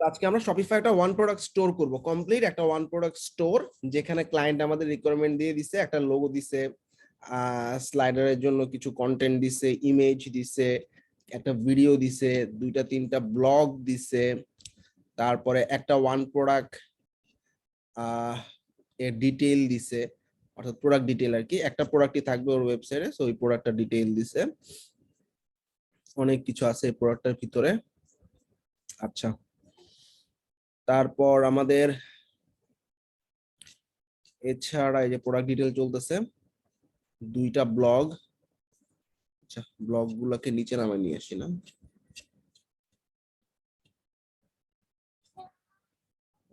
আজকে আমরা শপিফাই একটা ওয়ান প্রোডাক্ট স্টোর করব, কমপ্লিট একটা ওয়ান প্রোডাক্ট স্টোর, যেখানে ক্লায়েন্ট আমাদের রিকোয়ারমেন্ট দিয়ে দিছে, একটা লোগো দিছে, স্লাইডারের জন্য কিছু কন্টেন্ট দিছে, ইমেজ দিছে, একটা ভিডিও দিছে, দুইটা তিনটা ব্লগ দিছে, তারপরে একটা ওয়ান প্রোডাক্ট এর ডিটেইল দিছে, অর্থাৎ প্রোডাক্ট ডিটেইল আর কি, একটা প্রোডাক্টই থাকবে ওর ওয়েবসাইটে, সো ওই প্রোডাক্টটা ডিটেইল দিছে, অনেক কিছু আছে এই প্রোডাক্টের ভিতরে। আচ্ছা, তারপর আমাদের এছাড়া এই যে প্রোডাক্ট ডিটেইল চলতেছে, দুইটা ব্লগ। আচ্ছা, ব্লগ গুলোকে নিচে নামায় নিয়ে আসি না,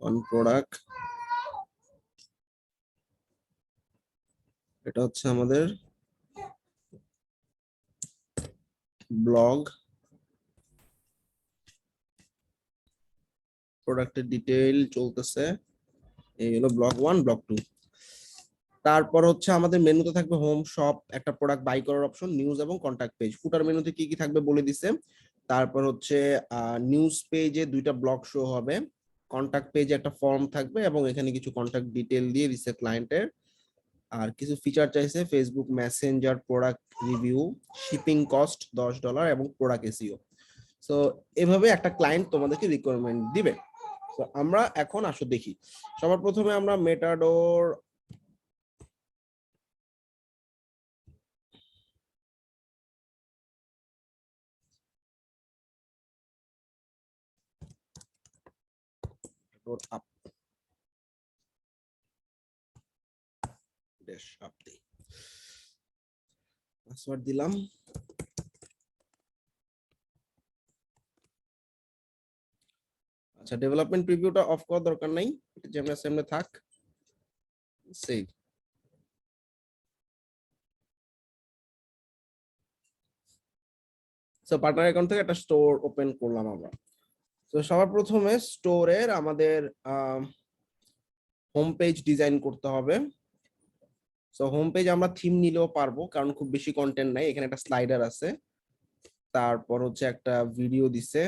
অন প্রোডাক্ট, এটা হচ্ছে আমাদের ব্লগ, প্রোডাক্টের ডিটেইল চলতেছে, এই হলো ব্লগ 1 ব্লগ 2। তারপর হচ্ছে আমাদের মেনুতে থাকবে হোম, শপ, একটা প্রোডাক্ট বাই করার অপশন, নিউজ এবং কন্টাক্ট পেজ। ফুটার মেনুতে কি কি থাকবে বলে দিছে। তারপর হচ্ছে নিউজ পেজে দুইটা ব্লগ শো হবে, কন্টাক্ট পেজে একটা ফর্ম থাকবে এবং এখানে কিছু কন্টাক্ট ডিটেইল দিয়ে দিছে ক্লায়েন্টের। আর কিছু ফিচার চাইছে, Facebook Messenger, product review, shipping cost $10 এবং প্রোডাক্ট এসইও। সো এভাবে একটা ক্লায়েন্ট তোমাদেরকে রিকোয়ারমেন্ট দিবে। তো আমরা এখন আসো দেখি, সবার প্রথমে আমরা মেটাডোর আপ ড্যাশ আপ দিই, পাসওয়ার্ড দিলাম। আচ্ছা, ডেভেলপমেন্ট প্রিভিউটা অফ করার দরকার নাই, এটা যেমন সেমনে থাক, সেভ। সো পার্টনার অ্যাকাউন্ট থেকে একটা স্টোর ওপেন করলাম আমরা। তো সবার প্রথমে স্টোরের আমাদের হোম পেজ ডিজাইন করতে হবে। সো হোম পেজ আমরা থিম নিলেও পারবো, কারণ খুব বেশি কন্টেন্ট নাই, এখানে একটা স্লাইডার আছে, তারপর হচ্ছে একটা ভিডিও দিছে,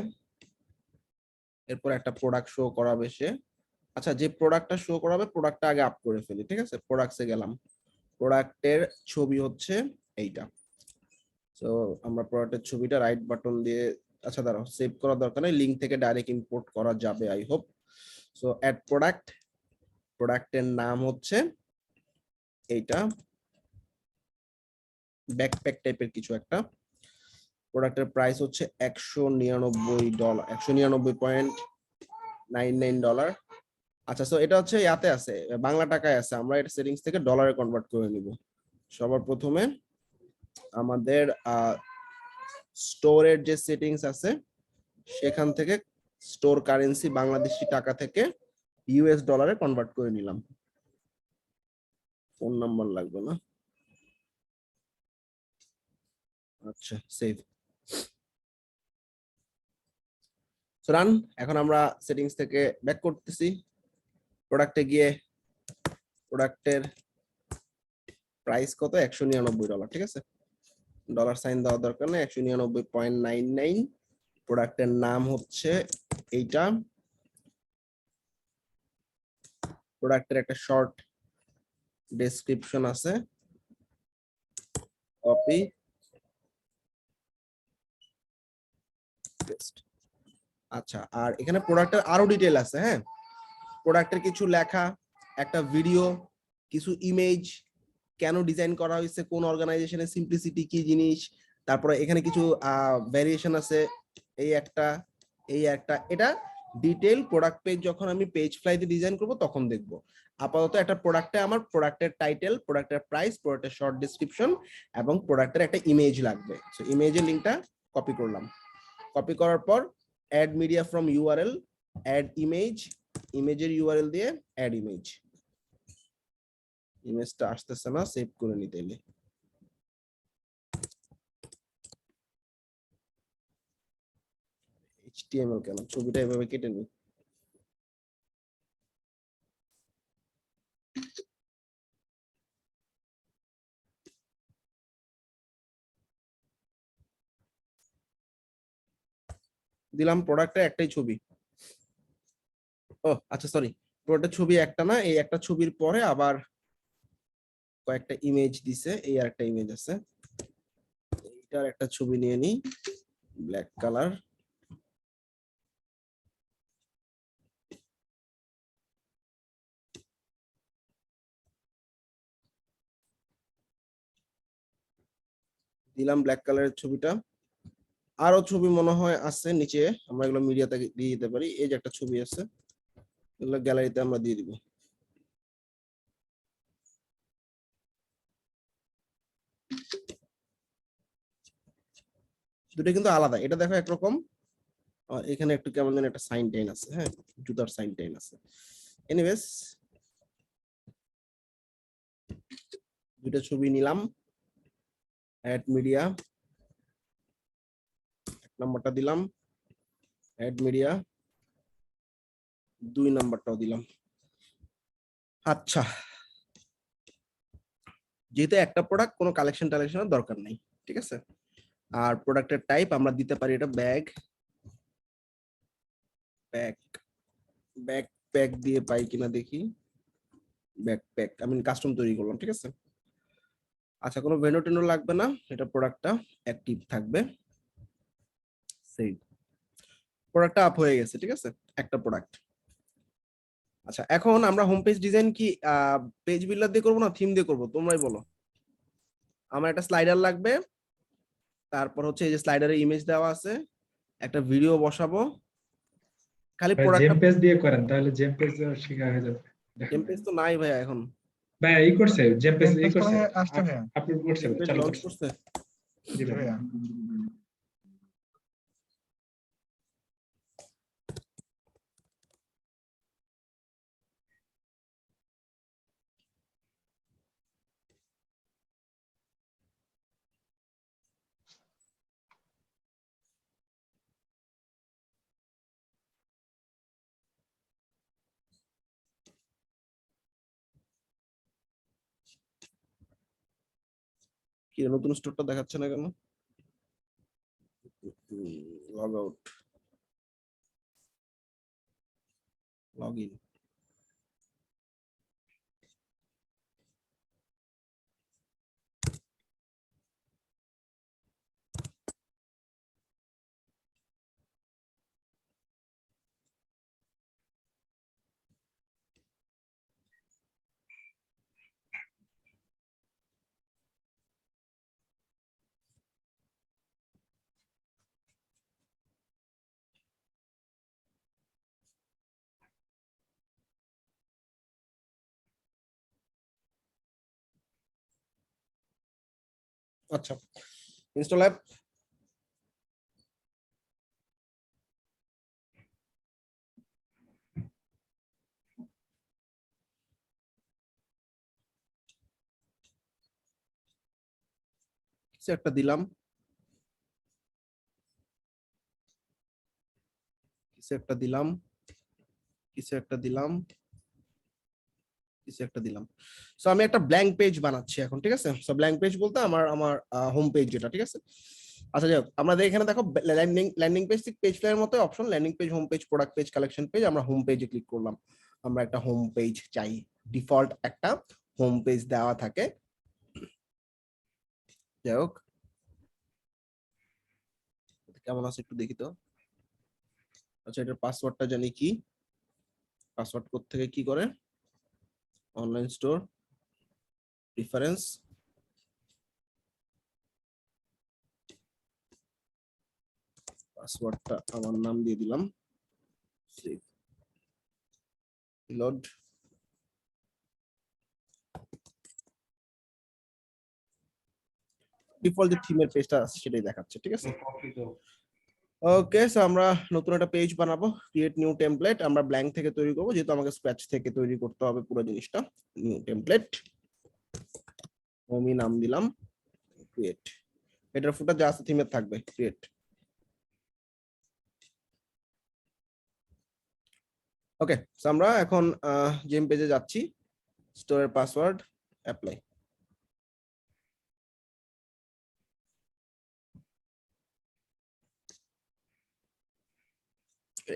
এরপর একটা প্রোডাক্ট শো করাবে সে। আচ্ছা, যে প্রোডাক্টটা শো করাবে প্রোডাক্টটা আগে আপ করে ফেলি, ঠিক আছে। প্রোডাক্টসে গেলাম, প্রোডাক্টের ছবি হচ্ছে এইটা। তো আমরা প্রোডাক্টের ছবিটা রাইট বাটন দিয়ে, আচ্ছা দাঁড়াও, সেভ করার দরকার নেই, লিঙ্ক থেকে ডাইরেক্ট ইম্পোর্ট করা যাবে I hope. So add product, প্রোডাক্টের নাম হচ্ছে এইটা, ব্যাকপ্যাক টাইপের কিছু একটা। প্রোডাক্টের প্রাইস হচ্ছে $199, $199.99। আচ্ছা, সো এটা হচ্ছে ইয়াতে আছে, বাংলা টাকায় আছে, আমরা এটা সেটিংস থেকে ডলারে কনভার্ট করে নিব। সবার প্রথমে আমাদের স্টোরের যে সেটিংস আছে সেখান থেকে স্টোর কারেন্সি বাংলাদেশি টাকা থেকে ইউএস ডলারে কনভার্ট করে নিলাম। ফোন নাম্বার লাগবে না, আচ্ছা সেভ। So run. এখন আমরা সেটিংস থেকে ব্যাক করতেছি, প্রোডাক্টে গিয়ে প্রোডাক্টের প্রাইস কত, $199, ঠিক আছে, ডলার সাইন দেওয়ার দরকার নেই, 199.99। প্রোডাক্টের নাম হচ্ছে এইটা, প্রোডাক্টের একটা শর্ট ডেসক্রিপশন আছে, কপি পেস্ট। আচ্ছা, আর এখানে প্রোডাক্টের আরো ডিটেল আছে, হ্যাঁ, প্রোডাক্টের কিছু লেখা, একটা ভিডিও, কিছু ইমেজ, কেন ডিজাইন করা হয়েছে, কোন অর্গানাইজেশনের সিম্পলিসিটি কি জিনিস, তারপরে এখানে কিছু ভ্যারিয়েশন আছে, এই একটা, এই একটা, এটা ডিটেল প্রোডাক্ট পেজ যখন আমি পেজ ফ্লাইতে ডিজাইন করব তখন দেখব। আপাতত একটা প্রোডাক্টে আমার প্রোডাক্টের টাইটেল, প্রোডাক্টের প্রাইস, প্রোডাক্টের শর্ট ডেসক্রিপশন এবং প্রোডাক্টের একটা ইমেজ লাগবে। সো ইমেজের লিংকটা কপি করলাম, কপি করার পর add media from URL, add image, ইমেজের ইউআরএল দিয়ে অ্যাড ইমেজ। ইমেজটা আসতেছে না, সেভ করে নিতে এলে এইচটিএমএল কেন, ছবিটা এভাবে কেটে নি। দিলাম প্রোডাক্টে একটাই ছবি, ও আচ্ছা সরি, পুরোটা ছবি একটা না, এই একটা ছবির পরে আবার কয়েকটা ইমেজ দিছে, এই আর একটা ইমেজ আছে, এইটার একটা ছবি নিয়ে নিই, ব্ল্যাক কালার। দিলাম ব্ল্যাক কালারের ছবিটা। আরো ছবি মনে হয় আছে নিচে, আমরা এগুলো মিডিয়াতে দিয়ে দিতে পারি। এই যে একটা ছবি আছে, এগুলো গ্যালারিতে আমরা দিয়ে দিব। দুটো কিন্তু আলাদা, এটা দেখো একরকম, আর এখানে একটু কেমন যেন একটা সাইন টাইন আছে, হ্যাঁ, জুতার সাইন টাইন আছে। এনিওয়েজ, দুটো ছবি নিলাম, অ্যাড মিডিয়া, এক নম্বরটা দিলাম, অ্যাড মিডিয়া, 2 নাম্বারটাও দিলাম। আচ্ছা, যেহেতু একটা প্রোডাক্ট, কোনো কালেকশন টালেকশনের দরকার নেই, ঠিক আছে। আর প্রোডাক্টের টাইপ আমরা দিতে পারি এটা ব্যাগ, প্যাক, ব্যাক প্যাক দিয়ে পাই কিনা দেখি। ব্যাকপ্যাক আমি কাস্টম তৈরি করলাম, ঠিক আছে। আচ্ছা, কোনো ভেন্ডর টেন্ডর লাগবে না, এটা প্রোডাক্টটা অ্যাক্টিভ থাকবে। সেই প্রোডাক্টটা আপ হয়ে গেছে, ঠিক আছে, একটা প্রোডাক্ট। আচ্ছা, এখন আমরা হোম পেজ ডিজাইন কি পেজ বিল্ডার দিয়ে করবো না থিম দিয়ে করবো, তোমরাই বলো। আমার একটা স্লাইডার লাগবে, তারপর হচ্ছে এই যে স্লাইডারে ইমেজ দেওয়া আছে, একটা ভিডিও বসাবো, খালি ভাই প্রোডাক্টটা। জেম পেজ দিয়ে করেন, তাহলে জেম পেজ শেখা হয়ে যাবে। দেখেন জেম ভাই, পেজ তো নাই ভাইয়া এখন। ভাই ই করছে জেম পেজ ই পেজ তো করছে, ভাইয়া আসছে ভাইয়া। আপলোড করছে, জেম পেজ চালু লঞ্চ করছে। করছে। জি জি ভাই। ভাইয়া। কি নতুন স্টোরটা দেখাচ্ছে না কেন? Log out, log in. আচ্ছা, ইনস্টল অ্যাপ। কিছু একটা দিলাম, কিছু একটা দিলাম, কিছু একটা দিলাম, কিছু একটা দিলাম। সো আমি একটা ব্ল্যাঙ্ক পেজ বানাচ্ছি এখন, ঠিক আছে। সো ব্ল্যাঙ্ক পেজ বলতে আমার আমার হোম পেজ যেটা, ঠিক আছে। আচ্ছা যাই হোক, আমাদের এখানে দেখো ল্যান্ডিং পেজ, ঠিক পেজ ফ্লাইয়ের মতো option, landing page, home page, product page, collection page. আমরা হোম পেজে ক্লিক করলাম, আমরা একটা হোম পেজ চাই, ডিফল্ট একটা হোম পেজ দেওয়া থাকে। যাই হোক, কেমন আছে একটু দেখি তো। আচ্ছা, এটার পাসওয়ার্ডটা জানি কি, পাসওয়ার্ড কোড থেকে কি করে, অনলাইন স্টোর রেফারেন্স, পাসওয়ার্ডটা আমার নাম দিয়ে দিলাম, সেভ, লোড। ডিফল্ট যে থিমের পেজটা আছে সেটাই দেখাচ্ছে, ঠিক আছে। ওকে, সো আমরা নতুন একটা পেজ বানাবো, ক্রিয়েট নিউ টেমপ্লেট। আমরা ব্ল্যাঙ্ক থেকে তৈরি করবো, যেহেতু আমাকে স্ক্র্যাচ থেকে তৈরি করতে হবে পুরো জিনিসটা। নিউ টেমপ্লেট, হোমি নাম দিলাম, ক্রিয়েট। এটার ফুটার যা আছে থিমের থাকবে, ক্রিয়েট। ওকে, সো আমরা এখন জেম পেজে যাচ্ছি, স্টোরের পাসওয়ার্ড অ্যাপ্লাই।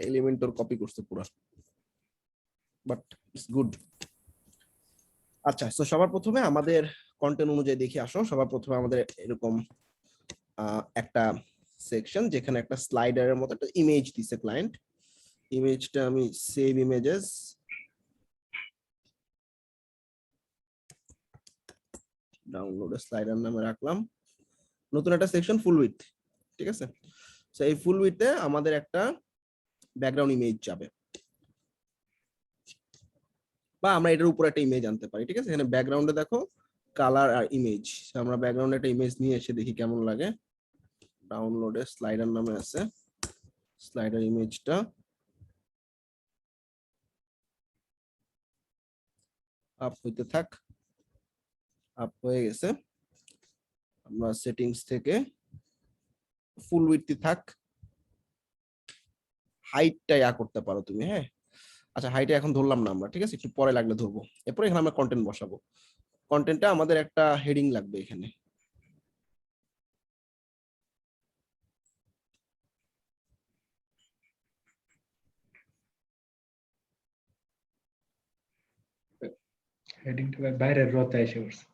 এলিমেন্টর কপি করছে পুরো। But it's good. আচ্ছা, তো সবার প্রথমে আমাদের কন্টেন্ট অনুযায়ী দেখি আসো। সবার প্রথমে আমাদের এরকম একটা সেকশন যেখানে একটা স্লাইডারের মতো একটা ইমেজ দিছে ক্লায়েন্ট। ইমেজটা আমি সেভ ইমেজেস ডাউনলোড স্লাইডার নামে রাখলাম। নতুন একটা সেকশন ফুল উইথ, ঠিক আছে। তো এই ফুল উইথে আমাদের একটা ব্যাকগ্রাউন্ড ইমেজ যাবে, বা আমরা এটার উপর একটা ইমেজ আনতে পারি, ঠিক আছে। এখানে ব্যাকগ্রাউন্ডে দেখো কালার আর ইমেজ, আমরা ব্যাকগ্রাউন্ডে একটা ইমেজ নিয়ে এসে দেখি কেমন লাগে। ডাউনলোডে স্লাইডার নামে আছে, স্লাইডার ইমেজটা আপ হইতে থাক। আপ হয়ে গেছে। আমরা সেটিংস থেকে ফুল উইডথ থাক, হাইটটা করতে পারো তুমি, হ্যাঁ। আচ্ছা, হাইটে এখন ধরলাম না আমরা, ঠিক আছে, একটু পরে লাগলে ধরবো। এরপর এখানে আমরা কন্টেন্ট বসাবো। কন্টেন্টটা আমাদের একটা হেডিং লাগবে এখানে। হেডিংটা বাইরের রোতে এসে পড়ছে।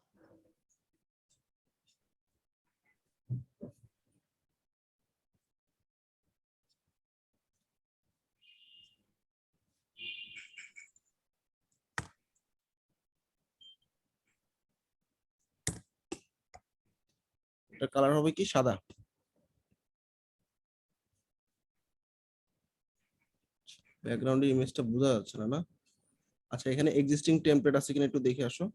এটা কালার হবে কি সাদা। ব্যাকগ্রাউন্ডের ইমেজটা বোঝা যাচ্ছে না, না? আচ্ছা, এখানে এক্সিস্টিং টেমপ্লেট আছে কিনা একটু দেখে আসো।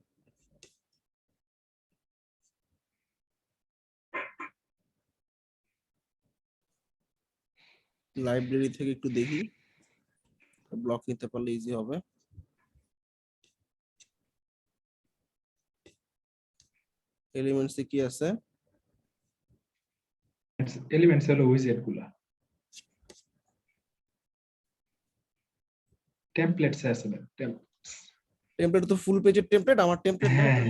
লাইব্রেরি থেকে একটু দেখি, ব্লক নিতে পারলে ইজি হবে। এলিমেন্টসে কি আছে? এলিমেন্টস হলো উইজেট গুলা, টেমপ্লেটস আছে না, টেমপ্লেট তো ফুল পেজের টেমপ্লেট, আমার টেমপ্লেট না, হ্যাঁ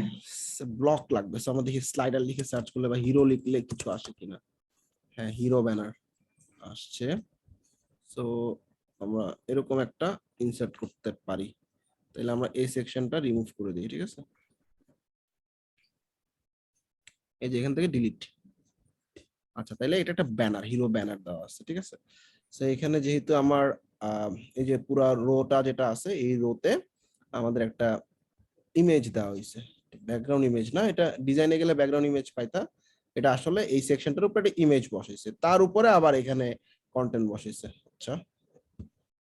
ব্লক লাগবে। সো আমরা দেখি স্লাইডার লিখে সার্চ করলে বা হিরো লিখলে কিছু আসে কিনা। হ্যাঁ, হিরো ব্যানার আসছে। সো আমরা এরকম একটা ইনসার্ট করতে পারি। তাহলে আমরা এই সেকশনটা রিমুভ করে দিই, ঠিক আছে। এই যে এখান থেকে ডিলিট। আচ্ছা, তাহলে এটা একটা ব্যানার, হিরো ব্যানার দেওয়া আছে, ঠিক আছে। সো এখানে যেহেতু আমার এই যে পুরো রোটা যেটা আছে, এই রোতে আমাদের একটা ইমেজ দেওয়া হয়েছে, ব্যাকগ্রাউন্ড ইমেজ না, এটা ডিজাইনে গেলে ব্যাকগ্রাউন্ড ইমেজ পাইতা। এটা আসলে এই সেকশনটার উপরে একটা ইমেজ বসাইছে, তার উপরে আবার এখানে কন্টেন্ট বসাইছে। আচ্ছা,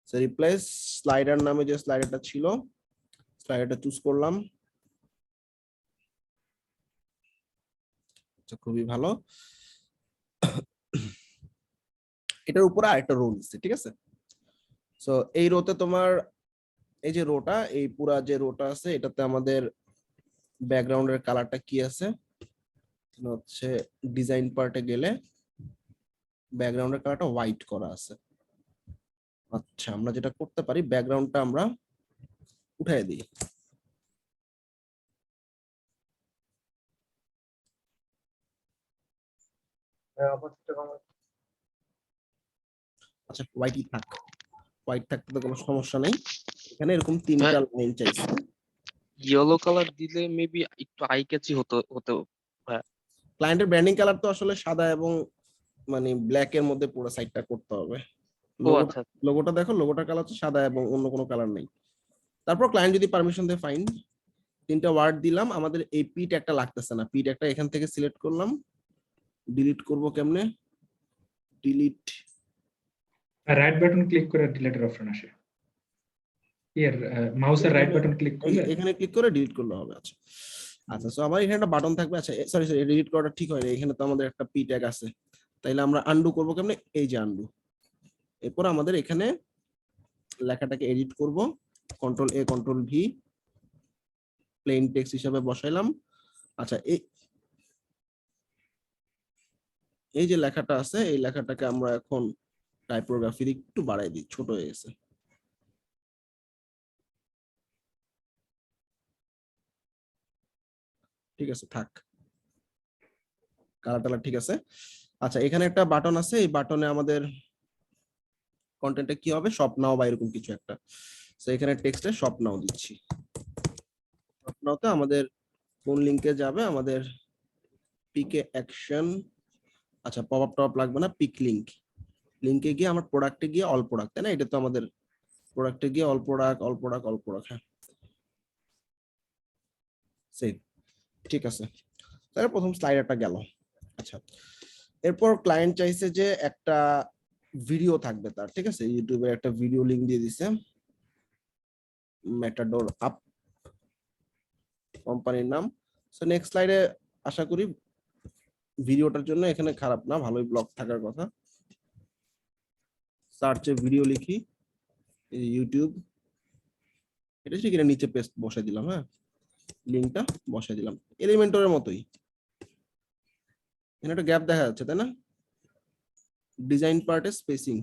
সো রিপ্লেস স্লাইডার নামে যে স্লাইডারটা ছিল, স্লাইডারটা চুজ করলাম। আচ্ছা, খুবই ভালো। এটার উপরে আরেকটা রো নিচ্ছে, ঠিক আছে। সো এই রোতে তোমার এই যে রোটা, এই পুরা যে রোটা আছে, এটাতে আমাদের ব্যাকগ্রাউন্ডের কালারটা কি আছে হচ্ছে, ডিজাইন পার্টে গেলে ব্যাকগ্রাউন্ডের কালারটা হোয়াইট করা আছে। আচ্ছা, আমরা যেটা করতে পারি, ব্যাকগ্রাউন্ডটা আমরা উঠাই দিই। আচ্ছা, হোয়াইটই থাক, হোয়াইট থাকতে তো কোনো সমস্যা নেই। এখানে এরকম তিনটা লাইন চাইছে। ইয়েলো কালার দিলে মেবি একটু আই ক্যাচি হতো। হ্যাঁ, ক্লায়েন্টের ব্র্যান্ডিং কালার তো আসলে সাদা এবং মানে ব্ল্যাক এর মধ্যে পুরো সাইডটা করতে হবে। ও লোগোটা আচ্ছা। লোগোটা দেখো, লোগোটার কালার হচ্ছে সাদা এবং অন্য কোনো কালার নেই। তারপর ক্লায়েন্ট যদি পারমিশন দেয়, ফাইন। তিনটা ওয়ার্ড দিলাম, আমাদের এই পিট একটা লাগতেছে না, পিট একটা এখান থেকে সিলেক্ট করলাম। ডিলিট করব কেমনে? ডিলিট, রাইট বাটন ক্লিক করে ডিলিটের অপশন আসে। এর মাউসের রাইট বাটন ক্লিক করলে এখানে ক্লিক করে ডিলিট করলে হবে। আচ্ছা আচ্ছা, সো আমার এখানে একটা বাটন থাকবে। আচ্ছা, সরি সরি, ডিলিট করাটা ঠিক হয় না, এখানে তো আমাদের একটা পি ট্যাগ আছে। তাইলে আমরা আনডু করব কেমনে? এই যে আনডু। এরপর আমাদের এখানে লেখাটাকে এডিট করব, কন্ট্রোল এ কন্ট্রোল ভি, প্লেন টেক্সট হিসাবে বসাইলাম। আচ্ছা, এই যে লেখাটা আছে, এই লেখাটাকে আমরা এখন টাইপোগ্রাফি একটু বাড়াই দিই, ছোট হয়ে গেছে। ঠিক আছে, থাক, কালার টালার ঠিক আছে। আচ্ছা, এখানে একটা বাটন আছে, এই বাটনে আমাদের কন্টেন্টটা কি হবে, শপ নাও বা এরকম কিছু একটা। তো এখানে টেক্সটে শপ নাও দিচ্ছি। শপ নাওতে আমাদের কোন লিংকে যাবে, আমাদের পিকে অ্যাকশন, আচ্ছা পপ আপ টপ লাগবে না, পিক লিংক, লিংকে গিয়ে আমার প্রোডাক্টে গিয়ে অল প্রোডাক্ট, তাই না? এটা তো আমাদের প্রোডাক্টে গিয়ে all product all product all product. হ্যাঁ সেভ, ঠিক আছে। তাহলে প্রথম স্লাইডারটা গেল। আচ্ছা এরপর ক্লায়েন্ট চাইছে যে একটা ভিডিও থাকবে তার, ঠিক আছে, ইউটিউবে একটা ভিডিও লিংক দিয়ে দিছে, মেটাডোর আপ কোম্পানির নাম। সো নেক্সট স্লাইডে আশা করি ভিডিওটার জন্য এখানে খারাপ না, ভালোই ব্লক থাকার কথা। সার্চে ভিডিও লিখি, ইউটিউব, এটা সেখানে নিচে পেস্ট বসাই দিলাম। হ্যাঁ লিংকটা বসাই দিলাম, এলিমেন্টরের মতোই। এখানে একটা গ্যাপ দেখা যাচ্ছে, তাই না? ডিজাইন পার্টে স্পেসিং,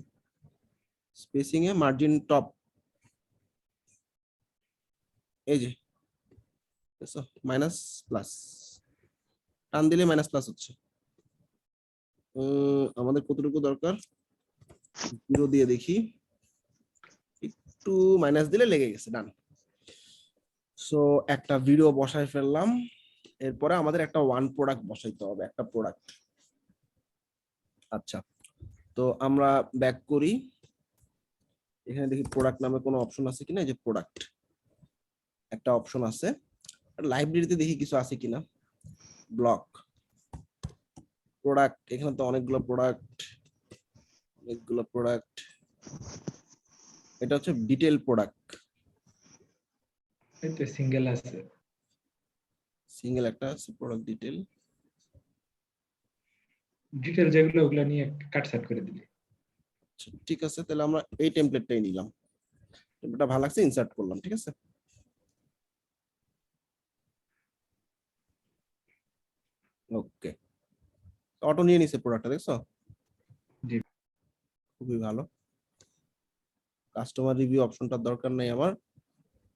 স্পেসিং এ মার্জিন টপ, এই যে মাইনাস প্লাস, টান দিলে মাইনাস প্লাস হচ্ছে। আমাদের কতটুকু দরকার, 0 দিয়ে দেখি, একটু মাইনাস দিলে লেগে গেছে, ডান। সো একটা ভিডিও বসাই ফেললাম। এরপরে আমাদের একটা ওয়ান প্রোডাক্ট বসাইতে হবে, একটা প্রোডাক্ট। আচ্ছা তো আমরা ব্যাক করি, এখানে দেখি প্রোডাক্ট নামে কোনো অপশন আছে কিনা। এই যে প্রোডাক্ট একটা অপশন আছে, লাইব্রেরিতে দেখি কিছু আছে কিনা। ব্লক প্রোডাক্ট, এখানে তো অনেকগুলো প্রোডাক্ট, অনেকগুলো প্রোডাক্ট। এটা হচ্ছে ডিটেল প্রোডাক্ট, এতে সিঙ্গেল আছে। সিঙ্গেল একটা আছে প্রোডাক্ট ডিটেল। ডিটেল যেগুলো ওগুলো নিয়ে কাট সাট করে দিলে। ঠিক আছে, তাহলে আমরা এই টেমপ্লেটটাই নিলাম, টেমপ্লেটটা ভালো লাগছে, ইনসার্ট করলাম, ঠিক আছে। ওকে, অটো নিয়ে নিছে প্রোডাক্টটা, দেখছো? জি। খুবই ভালো। কাস্টমার রিভিউ অপশনটার দরকার নেই আমার,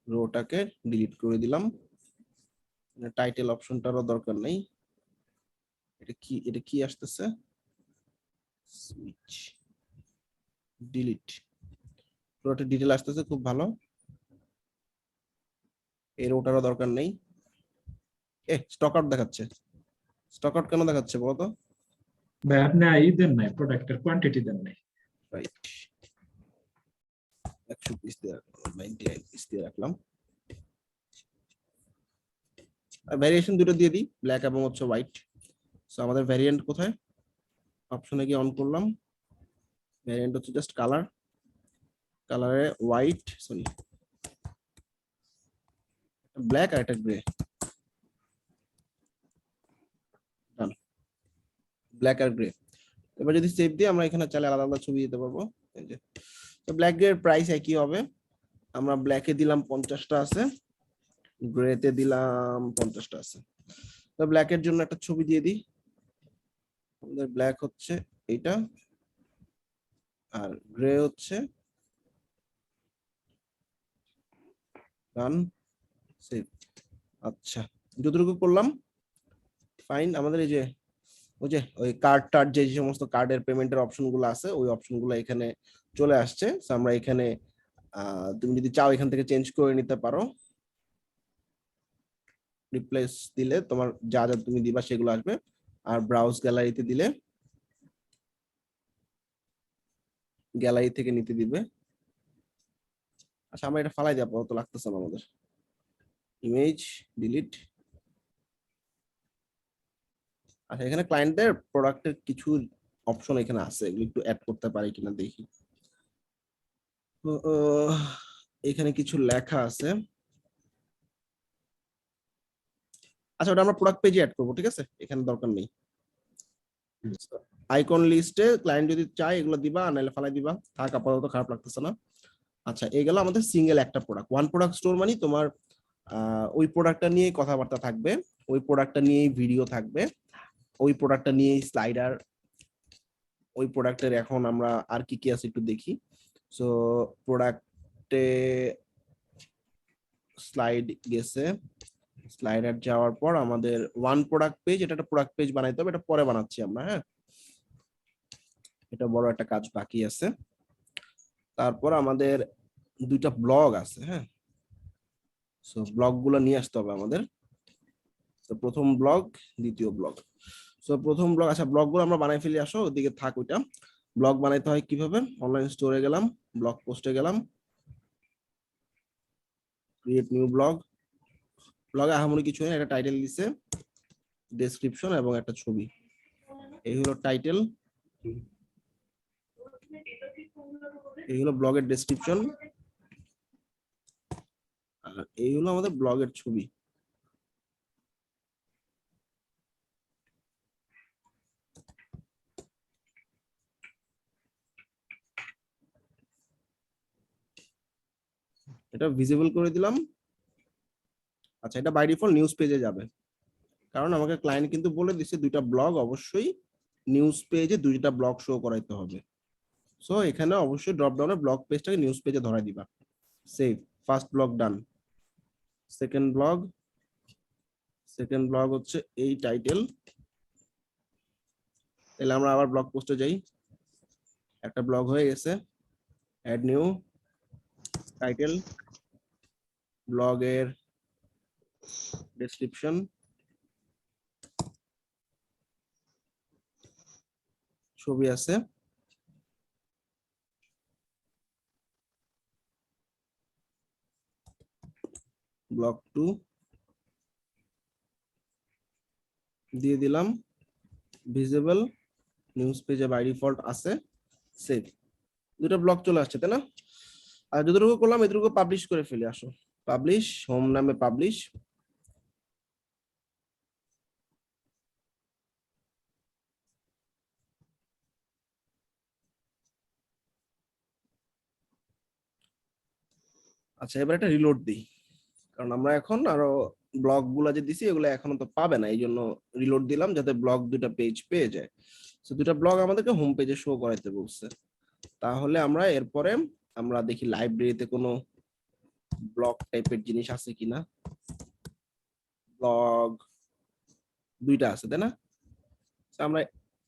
রোটাকে ডিলিট করে দিলাম। টাইটেল অপশনটারও দরকার নেই। এটা কি আসতেছে, সুইচ ডিলিট, পুরোটা ডিটেল আসতেছে, খুব ভালো। এর ওটারও দরকার নেই। স্টক আউট দেখাচ্ছে, স্টক আউট কেন দেখাচ্ছে বলতো? ভাই আপনি ই দেন নাই, প্রোডাক্টের কোয়ান্টিটি দেন নাই। রাইট, 100 পিস দিয়ে 99 পিস দিয়ে রাখলাম। ভ্যারিয়েশন দুটো দিয়ে দিই, ব্ল্যাক এবং হচ্ছে হোয়াইট। সো আমাদের ভ্যারিয়েন্ট কোথায়, অপশনে গিয়ে অন করলাম। ভ্যারিয়েন্ট হচ্ছে জাস্ট কালার, কালারে হোয়াইট, সরি ব্ল্যাক আর একটা গ্রে, ডান, ব্ল্যাক আর গ্রে। এবার যদি সেভ দিই, আমরা এখানে চাইলে আলাদা আলাদা ছবি দিতে পারবো। এই যে ব্ল্যাক গ্রে এর প্রাইস একই হবে। আমরা ব্ল্যাকে দিলাম 50টা আছে, গ্রেতে দিলাম 50টা আছে। তো ব্ল্যাকের জন্য একটা ছবি দিয়ে দিই। আমাদের ব্ল্যাক হচ্ছে এইটা, আর গ্রে হচ্ছে, ডান, সেভ। আচ্ছা যতটুকু করলাম ফাইন। আমাদের এই যে ওই কার্ড টার্ড, যে সমস্ত কার্ডের পেমেন্টের অপশন গুলো আছে, ওই অপশন গুলো এখানে চলে আসছে। আমরা এখানে তুমি যদি চাও এখান থেকে চেঞ্জ করে নিতে পারো। রিপ্লেস দিলে তোমার যা যা তুমি দিবা সেগুলো আসবে, আর ব্রাউজ গ্যালারিতে দিলে গ্যালারি থেকে নিতে দিবে। আচ্ছা আমরা এটা ফালাই দেবো, তো লাগতেছে না আমাদের। Image delete. আচ্ছা এখানে ক্লায়েন্টদের প্রোডাক্টের কিছু অপশন এখানে আছে, এগুলো একটু অ্যাড করতে পারি কিনা দেখি। এখানে কিছু লেখা আছে, আচ্ছা ওটা আমরা প্রোডাক্ট পেজে অ্যাড করবো, ঠিক আছে, এখানে দরকার নেই। আইকন লিস্টে ক্লায়েন্ট যদি চায় এগুলো দিবা, নাহলে ফালাই দিবা, থাক, আপাতত খারাপ লাগতেছে না। আচ্ছা এই গেল আমাদের সিঙ্গেল একটা প্রোডাক্ট। ওয়ান প্রোডাক্ট স্টোর মানে তোমার ওই প্রোডাক্টটা নিয়েই কথাবার্তা থাকবে, ওই প্রোডাক্টটা নিয়েই ভিডিও থাকবে, ওই প্রোডাক্টটা নিয়েই স্লাইডার, ওই প্রোডাক্টের এখন আমরা আর কি কি আছে একটু দেখি। সো প্রোডাক্টে স্লাইড গেছে, স্লাইডার যাওয়ার পর আমাদের ওয়ান প্রোডাক্ট পেজ, এটা একটা প্রোডাক্ট পেজ বানাইতে হবে, এটা পরে বানাচ্ছি আমরা। হ্যাঁ এটা বড় একটা কাজ বাকি আছে। তারপর আমাদের দুইটা ব্লগ আছে, হ্যাঁ। সো ব্লগ গুলো নিয়ে আসতে হবে আমাদের। তো প্রথম ব্লগ, দ্বিতীয় ব্লগ। সো প্রথম ব্লগ, আচ্ছা ব্লগ গুলো আমরা বানাই ফেলি, আসো ওদিকে থাক ওইটা। ব্লগ বানাইতে হয় কিভাবে? অনলাইন স্টোরে গেলাম, ব্লগ পোস্টে গেলাম, ক্রিয়েট নিউ ব্লগ। ব্লগে আহামরি কিছু নেই, একটা টাইটেল দিছে, ডেসক্রিপশন এবং একটা ছবি। এই হলো টাইটেল, এই হলো ব্লগের ডেসক্রিপশন, আর এই হলো আমাদের ব্লগের ছবি। এটা ভিজিবল করে দিলাম। আচ্ছা, এটা বাই ডিফল্ট নিউজ পেজে যাবে, কারণ আমাকে ক্লায়েন্ট কিন্তু বলে দিচ্ছে দুইটা ব্লগ অবশ্যই নিউজ পেজে, দুইটা ব্লগ শো করাইতে হবে। সো এখানে অবশ্যই ড্রপ ডাউনে ব্লগ পেজটাকে নিউজ পেজে ধরাই দিবা। সেভ, ফার্স্ট ব্লগ ডান। সেকেন্ড ব্লগ হচ্ছে এই টাইটেল। তাহলে আমরা আবার ব্লগ পোস্টে যাই, একটা ব্লগ হয়ে গেছে। অ্যাড নিউ টাইটেল, ব্লগের ডেসক্রিপশন, ছবি আছে। ব্লগ 2 দিয়ে দিলাম, ভিজিবল নিউজ পেজে বাই ডিফল্ট আছে। সেভ, দুটো ব্লগ চলে আসছে তাই না? আর যতটুকু করলাম এতটুকু পাবলিশ করে ফেলি, আসো পাবলিশ, হোম নামে পাবলিশ। আচ্ছা, এবার একটা রিলোড দিই, কারণ আমরা এখন আরো ব্লগ গুলা যে দিছি এগুলো এখনো তো পাবে না, এই জন্য রিলোড দিলাম যাতে ব্লগ দুটা পেজ পেয়ে যায়। তো দুটা ব্লগ আমাদেরকে হোম পেজে শো করাইতে বলছে। তাহলে আমরা এরপরে আমরা দেখি লাইব্রেরিতে কোনো ব্লগ টাইপের জিনিস আছে কিনা। ব্লগ দুইটা আছে তাই না? তো আমরা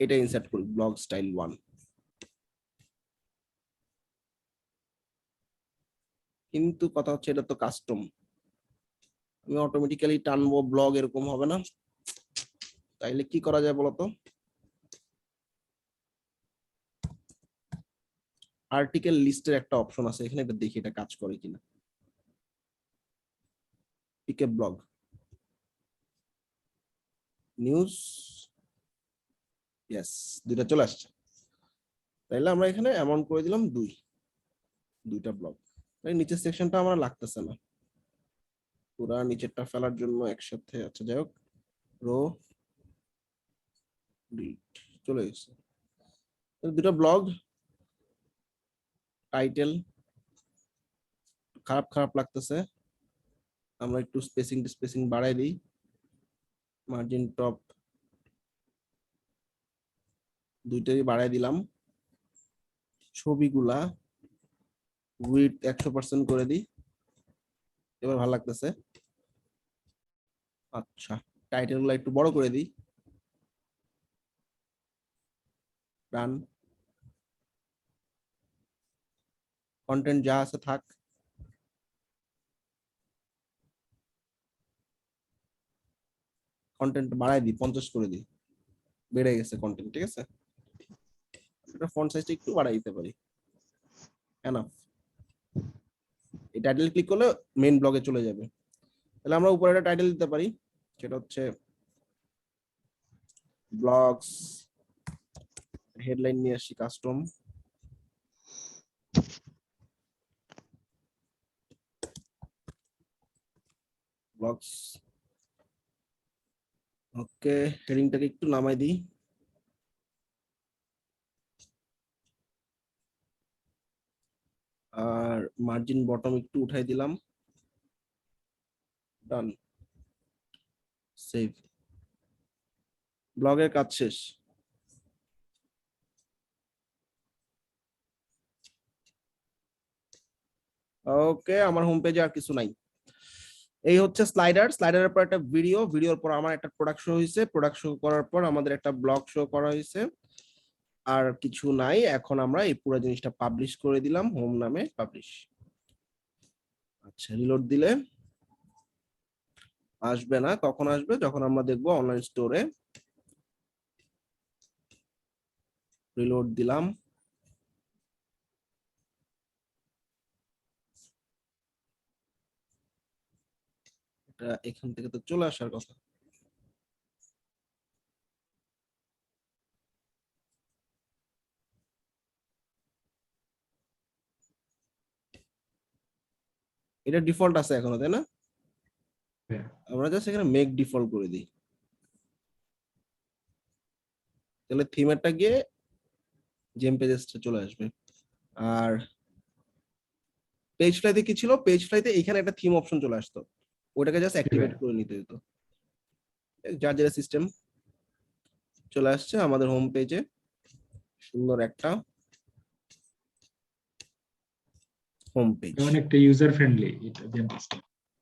এটা ইনসার্ট করি, ব্লগ স্টাইল 1। কিন্তু কথা হচ্ছে এটা তো কাস্টম, আমি অটোমেটিক্যালি টানবো ব্লগ, এরকম হবে না। তাইলে কি করা যায় বলতো? আর্টিকেল লিস্টের একটা অপশন আছে এখানে, এটা দেখি এটা কাজ করে কিনা। পিকে ব্লগ, নিউজ, ইয়েস, দুইটা চলে আসছে। তাইলে আমরা এখানে অ্যামাউন্ট করে দিলাম দুইটা ব্লগ। তাই নিচের সেকশনটা আমার লাগতেছে না, পুরা নিচেরটা ফেলার জন্য একসাথে। আচ্ছা যাই হোক, রো ডিলিট চলে গেছে। দুটো ব্লগ টাইটেল খারাপ খারাপ লাগতেছে, আমরা একটু স্পেসিং বাড়াই দিই। মার্জিন টপ দুইটাই বাড়াই দিলাম। ছবিগুলা উইডথ 100% করে দিই, এবার ভালো লাগতেছে। আচ্ছা, টাইটেল গুলো একটু বড় করে দিই, রান। কন্টেন্ট যা আছে থাক, কন্টেন্ট বাড়াই দিই, 50 করে দিই, বেড়ে গেছে কন্টেন্ট, ঠিক আছে। এটা ফন্ট সাইজটা একটু বাড়াই দিতে পারি, এনাফ। এই টাইটেল ক্লিক করলে মেইন ব্লগে চলে যাবে। তাহলে আমরা উপরে একটা টাইটেল দিতে পারি, সেটা হচ্ছে ব্লগস, হেডলাইন নিয়ে আসি কাস্টম, ব্লগস। ওকে, হেডিংটাকে একটু নামাই দিই, আর মার্জিন বটম একটু উঠাই দিলাম, ডান, সেভ। ব্লগের কাজ শেষ। ওকে, আমার হোম পেজে আর কিছু নাই। এই হচ্ছে স্লাইডারের পর একটা ভিডিওর পর আমার একটা প্রোডাক্ট শো হয়েছে, প্রোডাক্ট শো করার পর আমাদের একটা ব্লগ শো করা হয়েছে। আর কিছু নাই, এখন আমরা এই পুরো জিনিসটা পাবলিশ করে দিলাম, হোম নামে পাবলিশ। আচ্ছা, রিলোড দিলে আসবে না। কখন আসবে? যখন আমরা দেখবো অনলাইন স্টোরে। রিলোড দিলাম। এটা এখান থেকে তো চলে আসার কথা। এটা ডিফল্ট আছে এখনো, তাই না? হ্যাঁ। আমরা জাস্ট এখানে মেক ডিফল্ট করে দিই। তাহলে থিমেরটা গিয়ে জেম পেজেসটা চলে আসবে। আর পেজ ফ্লাইতে কি ছিল? পেজ ফ্লাইতে এখানে একটা থিম অপশন চলে আসতো, ওটাকে জাস্ট অ্যাক্টিভেট করে নিতে হতো। যার যেটা সিস্টেম চলে আসছে আমাদের হোম পেজে সুন্দর একটা হোম পেজ। অনেকটা ইউজার ফ্রেন্ডলি এটা জেমপেজটা।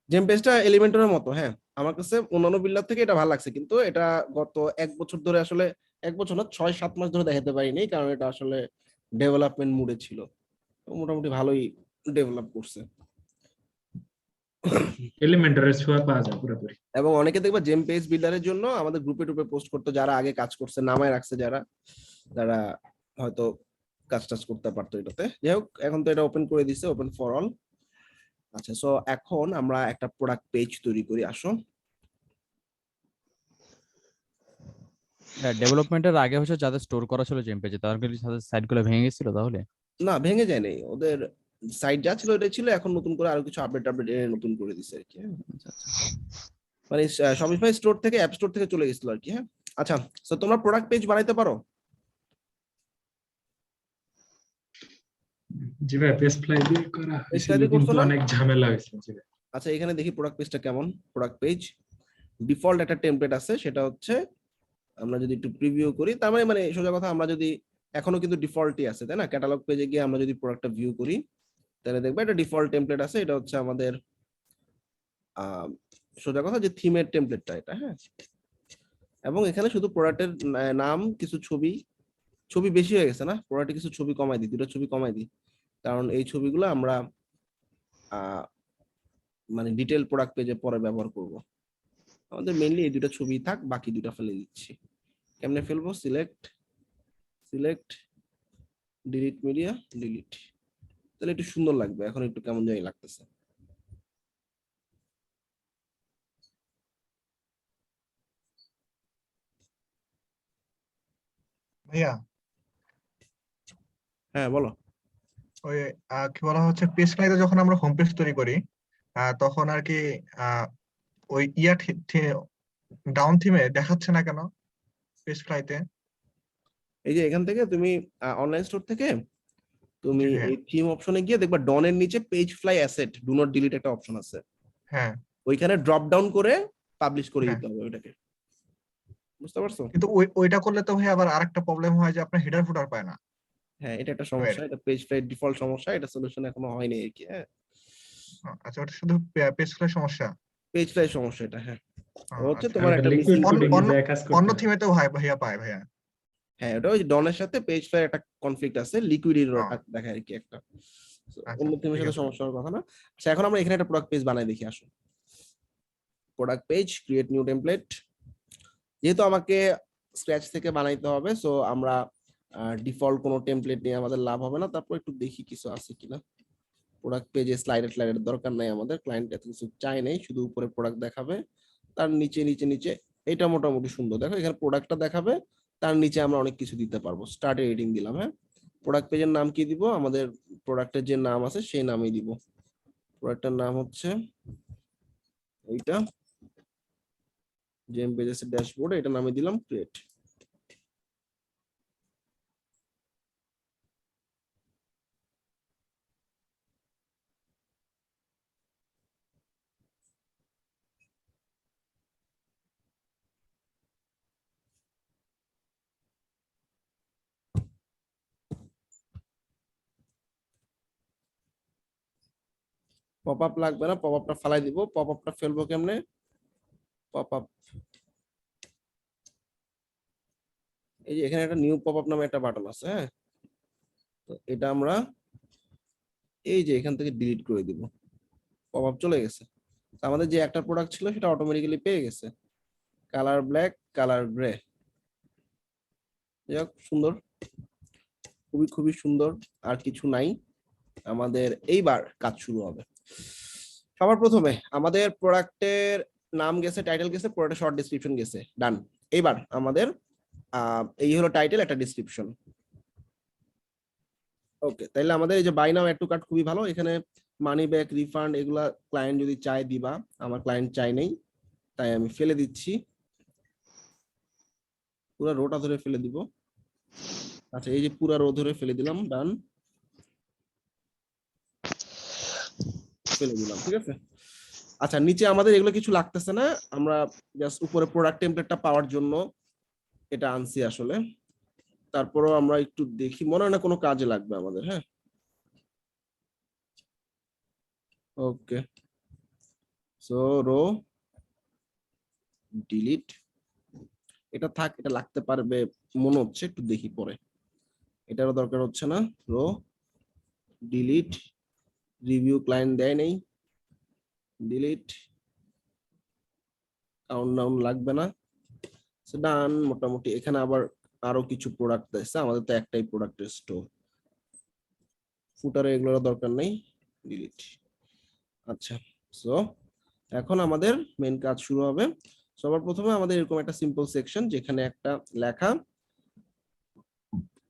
জেম পেজটা এলিমেন্টরের মতো। হ্যাঁ, আমার কাছে অন্যান্য বিল্ডার থেকে এটা ভালো লাগছে, কিন্তু এটা গত 1 বছর ধরে আসলে, 1 বছর না 6-7 মাস ধরে দেখাতে পারিনি, কারণ এটা আসলে ডেভেলপমেন্ট মুডে ছিল। মোটামুটি ভালোই ডেভেলপ করছে। এলিমেন্টরের ছোঁয়া পাওয়া যায় পুরোপুরি। এবং অনেকে দেখবা জেম পেজ বিল্ডারের জন্য আমাদের গ্রুপে টুপে পোস্ট করতো, যারা আগে কাজ করছে নামায় রাখছে, যারা যারা হয়তো কাজ টাজ করতে পারতো এটাতে। যাই হোক, এখন তো এটা ওপেন করে দিছে, ওপেন ফর অল। আচ্ছা, সো এখন আমরা একটা প্রোডাক্ট পেজ তৈরি করি, আসো। ডেভেলপমেন্টের আগে হচ্ছে যাদের স্টোর করা ছিল জেম পেজে তাদের কি তাদের সাইটগুলো ভেঙে গেছিল তাহলে? না, ভেঙে যায়নি, ওদের সাইট যা ছিল ওটাই ছিল, এখন নতুন করে আরো কিছু আপডেট নতুন করে দিছে আর কি। হ্যাঁ, আচ্ছা আচ্ছা। মানে শপিফাই স্টোর থেকে, অ্যাপ স্টোর থেকে চলে গেছিল আর কি। হ্যাঁ, আচ্ছা, তো তোমরা প্রোডাক্ট পেজ বানাইতে পারো? জি ভাই, পেজ ফ্লাই দিয়ে করা পেজ হয়েছিল দিয়ে করছো কিন্তু না? অনেক ঝামেলা হয়েছিল। জি ভাই। আচ্ছা, এখানে দেখি প্রোডাক্ট পেজটা কেমন। প্রোডাক্ট পেজ ডিফল্ট একটা টেমপ্লেট আছে, সেটা হচ্ছে আমরা যদি একটু প্রিভিউ করি, তার মানে মানে সোজা কথা, আমরা যদি এখনো কিন্তু ডিফল্টই আছে, তাই না? ক্যাটালগ পেজে গিয়ে আমরা যদি প্রোডাক্টটা ভিউ করি, তাহলে দেখবে এটা ডিফল্ট টেমপ্লেট আছে। এটা হচ্ছে আমাদের সোজা কথা যে থিমের টেমপ্লেটটা এটা। হ্যাঁ, এবং এখানে শুধু প্রোডাক্টের নাম, কিছু ছবি। ছবি বেশি হয়ে গেছে না? প্রোডাক্টে কিছু ছবি কমাই দিই, 2টা ছবি কমাই দিই, কারণ এই ছবিগুলো আমরা মানে ডিটেল প্রোডাক্ট পেজে পরে ব্যবহার করব। আমাদের মেইনলি এই 2টা ছবি থাক, বাকি 2টা ফেলে দিচ্ছি। কেমনে ফেলবো? Select, select, delete media, delete. তাহলে একটু সুন্দর লাগবে, এখন একটু কেমন জানি লাগতেছে। ভাইয়া, হ্যাঁ, বলো। ওই কি বলা হচ্ছে, পেজ ফ্লাইতে যখন আমরা হোম পেজ তৈরি করি তখন আর কি আহ, ওই ডাউন থিমে দেখাচ্ছে না কেন পেজ ফ্লাইতে? এই যে এখান থেকে তুমি অনলাইন স্টোর থেকে তুমি জি ভাইয়া। এই থিম অপশনে গিয়ে দেখবা ডনের নিচে page fly asset do not delete একটা অপশন আছে, হ্যাঁ ওইখানে ড্রপ ডাউন করে পাবলিশ করে হ্যাঁ, দিতে হবে ওইটাকে। বুঝতে পারছো? কিন্তু ওইটা করলে তো ভাই আবার আরেকটা প্রবলেম হয় যে আপনার হেডার ফুটার পায় না। হ্যাঁ, এটা একটা ওই আর সমস্যা, কি। এটা পেজ ফ্লাই ডিফল্ট সমস্যা, এটা সলিউশন এখনো হয়নি আর কি। হ্যাঁ, আচ্ছা, ওটা শুধু পেজ ফ্লাই সমস্যা? পেজ ফ্লাই সমস্যা এটা। হ্যাঁ, হচ্ছে আচ্ছা। তোমার আলাদা একটা লিকুইড মিসিং। অন্য কোডিং এ অন্য যা কাজ করতে অন্য হয়। থিমে তো ভাইয়া পায় ভাইয়া। হ্যাঁ, ওটা ওই ডনের সাথে পেজ ফ্লাই একটা কনফ্লিক্ট আছে, লিকুইড ও, দেখায় আর কি একটা। So, আচ্ছা অন্য থিমের ঠিক সাথে আছে। সমস্যা হওয়ার কথা না। আচ্ছা, এখন আমরা এখানে একটা প্রোডাক্ট পেজ বানাই দেখি, আসো। Product page, create new template. যেহেতু আমাকে স্ক্র্যাচ থেকে বানাইতে হবে, সো আমরা ডিফল্ট কোনো টেমপ্লেট নিয়ে আমাদের লাভ হবে না। তারপর একটু দেখি কিছু আছে কিনা। প্রোডাক্ট পেজে স্লাইডের দরকার নাই, আমাদের ক্লায়েন্ট এত কিছু চাই নাই, শুধু উপরে প্রোডাক্ট দেখাবে, তার নিচে নিচে নিচে এটা মোটামুটি সুন্দর। দেখো এখানে প্রোডাক্টটা দেখাবে, তার নিচে আমরা অনেক কিছু দিতে পারবো। স্টার্ট এডিটিং দিলাম। হ্যাঁ, প্রোডাক্ট পেজের নাম কি দিব? আমাদের প্রোডাক্টের যে নাম আছে সেই নামই দিব। প্রোডাক্টের নাম হচ্ছে এইটা, জেম পেজেস ড্যাশবোর্ড, এটা নামে দিলাম ক্রিয়েট। পপ আপ লাগবে না, পপ আপটা ফালাই দিব। পপ আপটা ফেলবো কেমনে? পপ আপ, এই যে এখানে একটা নিউ পপ আপ নামে একটা বাটন আছে। হ্যাঁ, তো এটা আমরা এই যে এখান থেকে ডিলিট করে দিব। পপআপ চলে গেছে। তো আমাদের যে একটা প্রোডাক্ট ছিল সেটা অটোমেটিক্যালি পেয়ে গেছে, কালার ব্ল্যাক, কালার গ্রে। যাক, সুন্দর, খুবই খুবই সুন্দর। আর কিছু নাই, আমাদের এইবার কাজ শুরু হবে। সবার প্রথমে আমাদের প্রোডাক্টের নাম গেছে, টাইটেল গেছে, প্রোডাক্টের শর্ট ডেসক্রিপশন গেছে, ডান। এইবার আমাদের এই হলো টাইটেল, একটা ডেসক্রিপশন। ওকে, তাইলে আমাদের এই যে buy now add to cart খুবই ভালো। এখানে মানি ব্যাক, রিফান্ড এগুলা ক্লায়েন্ট যদি চায় দিবা, আমার ক্লায়েন্ট চাই নেই, তাই আমি ফেলে দিচ্ছি, পুরো রোটা ধরে ফেলে দিব। আচ্ছা, এই যে পুরো রো ধরে ফেলে দিলাম, ডান, ফেলে দিলাম, ঠিক আছে। আচ্ছা, নিচে আমাদের এগুলো কিছু লাগতেছে না, আমরা জাস্ট উপরে প্রোডাক্ট টেমপ্লেটটা পাওয়ার জন্য এটা আনছি আসলে। তারপরেও আমরা একটু দেখি, মনে হয় না কোনো কাজে লাগবে আমাদের। হ্যাঁ, ওকে, সো রো ডিলিট, এটা থাক, এটা লাগতে পারবে মনে হচ্ছে, একটু দেখি পরে। এটারও দরকার হচ্ছে না, রো ডিলিট, রিভিউ ক্লায়েন্ট দেয় নেই, ডিলিট, কাউন্টডাউন লাগবে না, ডান। মোটামুটি এখানে আবার আরো কিছু প্রোডাক্ট আছে, আমাদের তো একটাই প্রোডাক্টের স্টোর, ফুটারে এগুলোর দরকার নেই, ডিলিট। আচ্ছা, সো এখন আমাদের মেন কাজ শুরু হবে। সবার প্রথমে আমাদের এরকম একটা সিম্পল সেকশন, যেখানে একটা লেখা,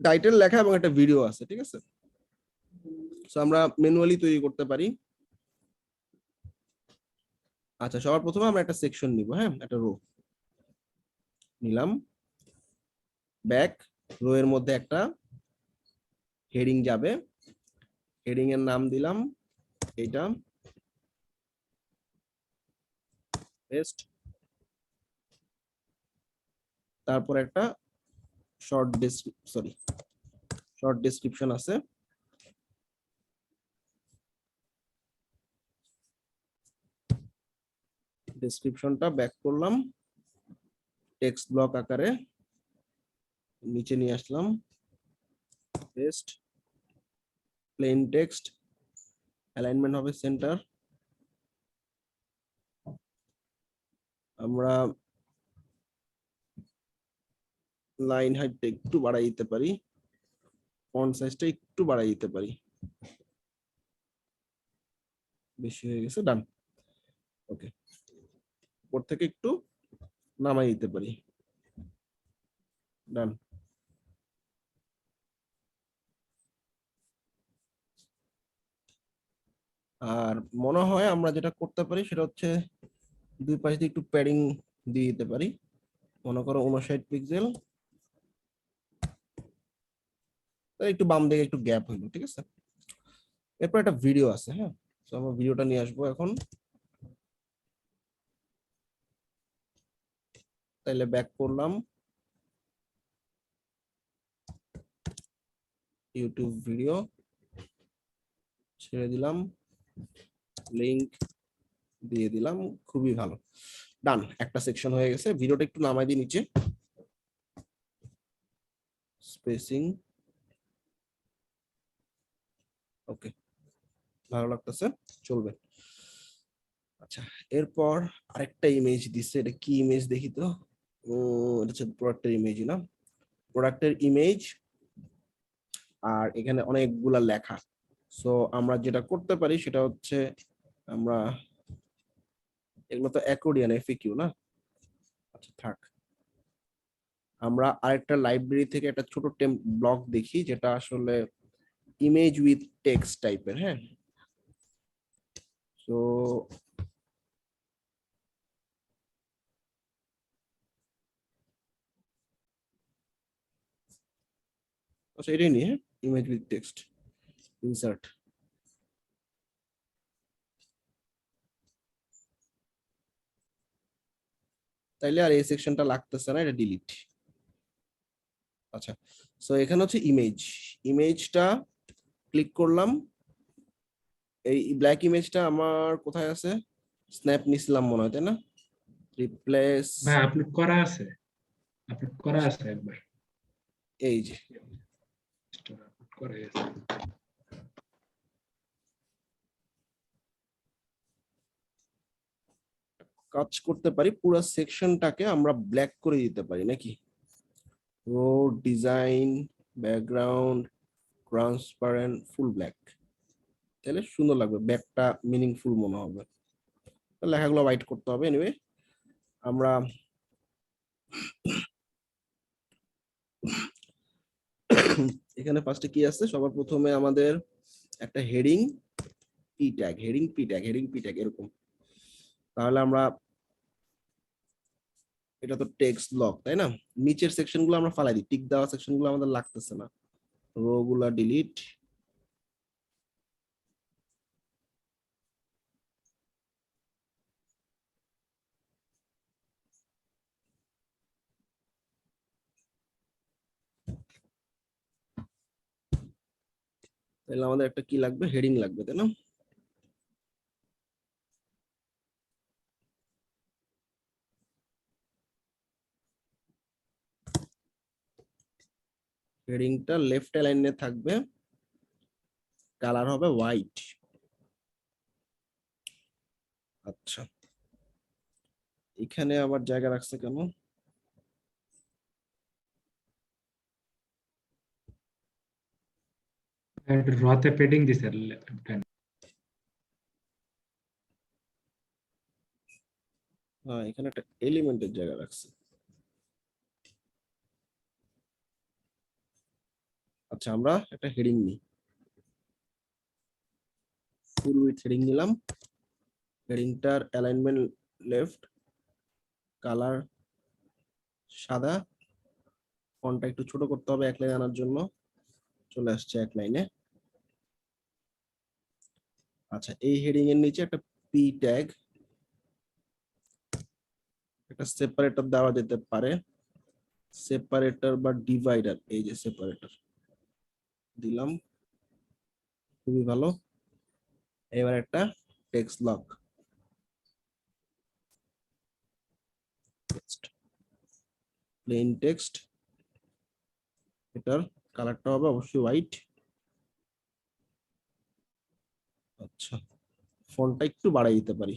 টাইটেল লেখা এবং একটা ভিডিও আছে, ঠিক আছে। সো আমরা ম্যানুয়ালি তৈরি করতে পারি। আচ্ছা, সবার প্রথমে আমরা একটা সেকশন নিব, হ্যাঁ, একটা রো নিলাম, ব্যাক, রো এর মধ্যে একটা হেডিং যাবে, হেডিং এর নাম দিলাম এইটা, পেস্ট। তারপর একটা শর্ট ডেসক্রিপশন আছে, ডেসক্রিপশনটা ব্যাক করলাম, টেক্সট ব্লক আকারে নিচে নিয়ে আসলাম, পেস্ট, প্লেন টেক্সট, অ্যালাইনমেন্ট হবে সেন্টার। আমরা লাইন হাইটটা একটু বাড়াই দিতে পারি, ফন্ট সাইজটা একটু বাড়াই দিতে পারি, বেশি হয়ে গেছে, ডান। ওকে, উপর থেকে একটু নামাই দিতে পারি, ডান। আর মনে হয় আমরা যেটা করতে পারি সেটা হচ্ছে দুই পাশে একটু প্যাডিং দিয়ে দিতে পারি, মনে করো 59 পিক্সেল, একটু বাম দিকে একটু গ্যাপ হইলো, ঠিক আছে। এরপর একটা ভিডিও আছে, হ্যাঁ, তো আমরা ভিডিওটা নিয়ে আসবো এখন। তাইলে ব্যাক করলাম, ইউটিউব ভিডিও ছেড়ে দিলাম, লিংক দিয়ে দিলাম, খুবই ভালো, ডান। একটা সেকশন হয়ে গেছে, ভিডিওটা একটু নামাই দিই নিচে, স্পেসিং, ওকে, ভালো লাগতেছে, চলবে। আচ্ছা, এরপর আরেকটা ইমেজ দিচ্ছে, এটা কি ইমেজ দেখি তো, এটা হচ্ছে প্রোডাক্টের ইমেজ না, প্রোডাক্টের ইমেজ, আর এখানে অনেকগুলা লেখা। সো আমরা যেটা করতে পারি সেটা হচ্ছে, আমরা এগুলো তো অ্যাকর্ডিয়ান এফএকিউ না, আচ্ছা থাক, আমরা আরেকটা লাইব্রেরি থেকে একটা ছোট ব্লক দেখি, যেটা আসলে ইমেজ উইথ টেক্সট টাইপের। হ্যাঁ, সো আচ্ছা, এটাই নিয়ে ইমেজ উইথ টেক্সট, ইনসার্ট। তাইলে আর এই সেকশনটা লাগতেছে না, এটা ডিলিট। আচ্ছা, সো এখানে হচ্ছে ইমেজ, ইমেজটা ক্লিক করলাম, এই ব্ল্যাক ইমেজটা আমার কোথায় আছে, স্ন্যাপ নিছিলাম মনে হয়, তাই না, রিপ্লেস, ভাই আপলোড করা আছে, আপলোড করা আছে একবার, এই যে, আপলোড করা আছে। কাজ করতে পারি, পুরো সেকশনটাকে আমরা ব্ল্যাক করে দিতে পারি নাকি? Row design background transparent full black, তাহলে সুন্দর লাগবে, ব্যাকটা মিনিংফুল মনে হবে। লেখাগুলো হোয়াইট করতে হবে। এনিওয়ে আমরা এখানে ফার্স্টে কি আছে, সবার প্রথমে আমাদের একটা heading P tag, heading P tag, heading P tag এরকম। তাহলে আমরা এটা তো টেক্সট ব্লক তাই না, নিচের সেকশন গুলো আমরা ফালাই দিই, টিক দেওয়া সেকশন গুলো আমাদের লাগতেছে না, রো গুলা ডিলিট। তাহলে আমাদের একটা কি লাগবে, হেডিং লাগবে তাই না? হেডিংটা লেফট লাইনে থাকবে, কালার হবে হোয়াইট। আচ্ছা, এখানে আবার জায়গা রাখছে কেন? রতে পেডিং দিছে হ্যাঁ, এখানে একটা এলিমেন্টের জায়গা রাখছে। আচ্ছা, আমরা একটা হেডিং নিই, ফুল উইথ হেডিং নিলাম। হেডিংটার অ্যালাইনমেন্ট লেফট, কালার সাদা, ফন্টটা একটু ছোট করতে হবে এক লাইন আনার জন্য, চলে আসছে এক লাইনে। আচ্ছা, এই হেডিং এর নিচে একটা পি ট্যাগ, একটা সেপারেটর দেওয়া যেতে পারে, সেপারেটর বা ডিভাইডার, এই যে সেপারেটর দিলাম, খুবই ভালো। এবার একটা টেক্সট ব্লক, প্লেন টেক্সট, এটার কালারটা হবে অবশ্যই হোয়াইট। আচ্ছা, ফন্টটা একটু বাড়াই দিতে পারি,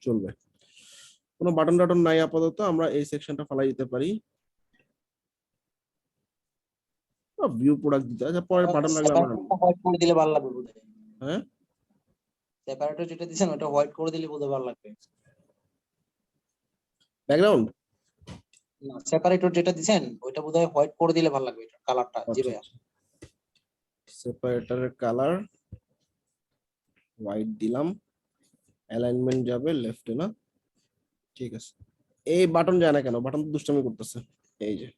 চলবে। কোনো বাটন টাটন নাই আপাতত, আমরা এই সেকশনটা ফালাই দিতে পারি। ভিউ প্রোডাক্ট দিতে, আচ্ছা পরে বাটন লাগলে আমরা হোয়াইট করে দিলে ভালো লাগবে বোধহয়। হ্যাঁ, সেপারেটর যেটা দিছেন ওটা হোয়াইট করে দিলে বোধহয় ভালো লাগবে। ব্যাকগ্রাউন্ড না, সেপারেটর যেটা দিছেন ওইটা বোধহয় হোয়াইট করে দিলে ভালো লাগবে, এটা কালারটা। জি ভাইয়া। সেপারেটরের কালার হোয়াইট দিলাম, অ্যালাইনমেন্ট যাবে লেফটে না? ঠিক আছে। এই বাটন যায় না কেন? বাটন তো দুষ্টামি করতেছে। এই যে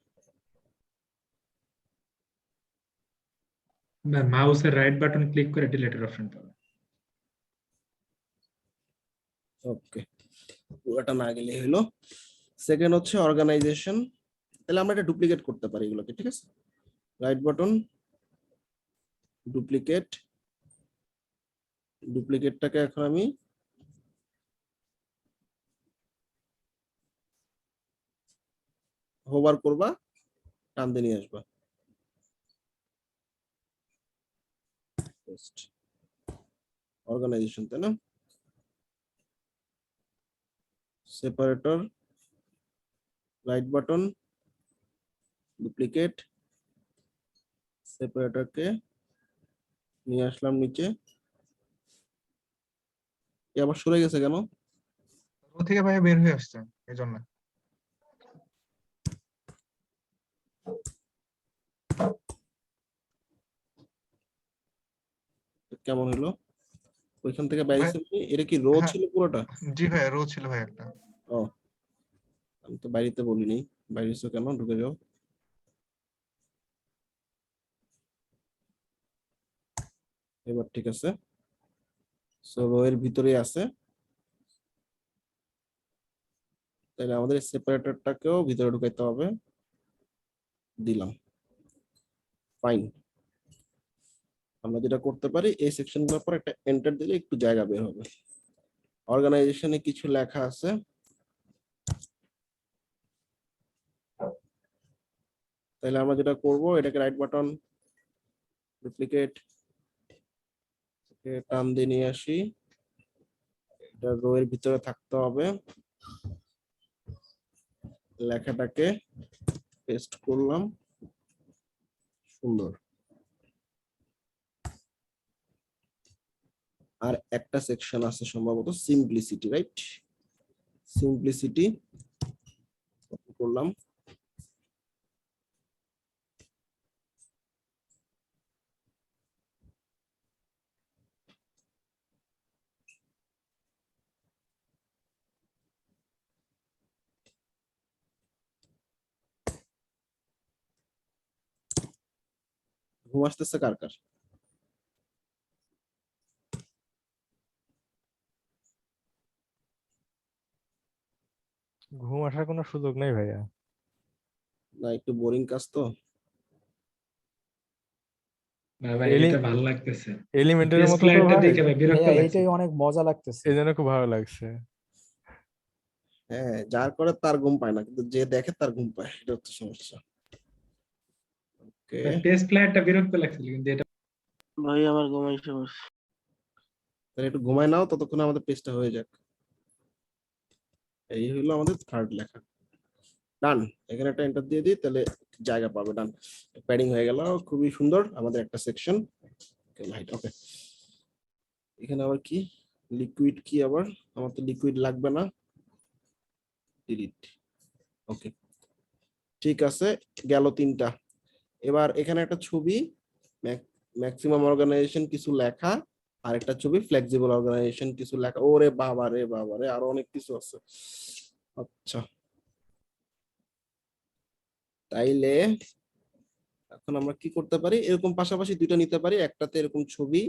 মাউসের রাইট বাটন ক্লিক করে ডিলিটের অপশন পাবে। ওকে, পুরোটা না গেলে হলো। সেকেন্ড হচ্ছে অর্গানাইজেশন, তাহলে আমরা এটা ডুপ্লিকেট করতে পারি এগুলোকে, ঠিক আছে? রাইট বাটন, ডুপ্লিকেট, ডুপ্লিকেটটাকে এখন আমি হোভার করবা, টান দিয়ে নিয়ে আসবা। অর্গানাইজেশন তাই না? সেপারেটর, রাইট বাটন, ডুপ্লিকেট, সেপারেটরকে নিয়ে আসলাম নিচে। এ আবার সরে গেছে কেন? রো থেকে ভাই বের হয়ে আসছে এই জন্য। কেমন হলো? ওইখান থেকে বাইরে ভাই, এটা কি রো হ্যাঁ। ছিল পুরোটা? জি ভাই, রো ছিল ভাই একটা। ও, আমি তো বাইরেতে বলিনি, বাইরে কেন, ঢুকে যাও। এবার ঠিক আছে, সো রো এর ভিতরে আছে, তাহলে আমাদের সেপারেটরটাকেও ভিতরে ঢুকাইতে হবে, দিলাম। ফাইন, আমরা যেটা করতে পারি এই সেকশনগুলোর পর একটা এন্টার দিলে একটু জায়গা বের হবে। অর্গানাইজেশনে কিছু লেখা আছে, তাহলে আমরা যেটা করব, এটাকে রাইট বাটন, ডুপ্লিকেট, টান দিয়ে নিয়ে আসি, এটা রো এর ভিতরে থাকতে হবে, লেখাটাকে পেস্ট করলাম, সুন্দর। আর একটা সেকশন আছে সম্ভবত সিম্পলিসিটি, রাইট? সিম্পলিসিটি করলাম, ঘুম আসতেছে কার কার? ঘুম আসার কোনো সুযোগ নেই ভাইয়া। না একটু বোরিং কাজ তো। না ভাই এলি এটা ভালো লাগতেছে, এলিমেন্টের পেজ মতো তো ফ্লাইটটা ভাই, দেখে ভাই বিরক্ত ভাইয়া লাগছে। এইটাই অনেক মজা লাগতেছে। এই জন্য খুব ভালো লাগছে। হ্যাঁ, যার করে তার ঘুম পায় না, কিন্তু যে দেখে তার ঘুম পায়, এটা হচ্ছে সমস্যা। ওকে, পেজ ফ্লাইটটা বিরক্ত লাগছিল, কিন্তু এটা ভাই আমার ঘুমাইছে বসে। তাহলে একটু ঘুমায় নাও, ততক্ষণে আমাদের পেজটা হয়ে যাক। এই হলো আমাদের থার্ড লেখা, ডান। এখানে একটা এন্টার দিয়ে দিই, তাহলে জায়গা পাবে। ডান, প্যাডিং হয়ে গেল, খুবই সুন্দর আমাদের একটা সেকশন। ওকে, এখানে আবার কি লিকুইড, কি আবার আমার তো লিকুইড লাগবে না, ডিলিট। ওকে, ঠিক আছে, গেল তিনটা। এবার এখানে একটা ছবি, ম্যাক্সিমাম অর্গানাইজেশন কিছু লেখা, আর একটা ছবি ফ্লেক্সিবল অর্গানাইজেশন কিছু লেখা। ওরে বাবা রে বাবা রে, আরো অনেক কিছু আছে। আচ্ছা, তাইলে এখন আমরা কি করতে পারি, এরকম পাশাপাশি দুইটা নিতে পারি, একটাতে এরকম ছবি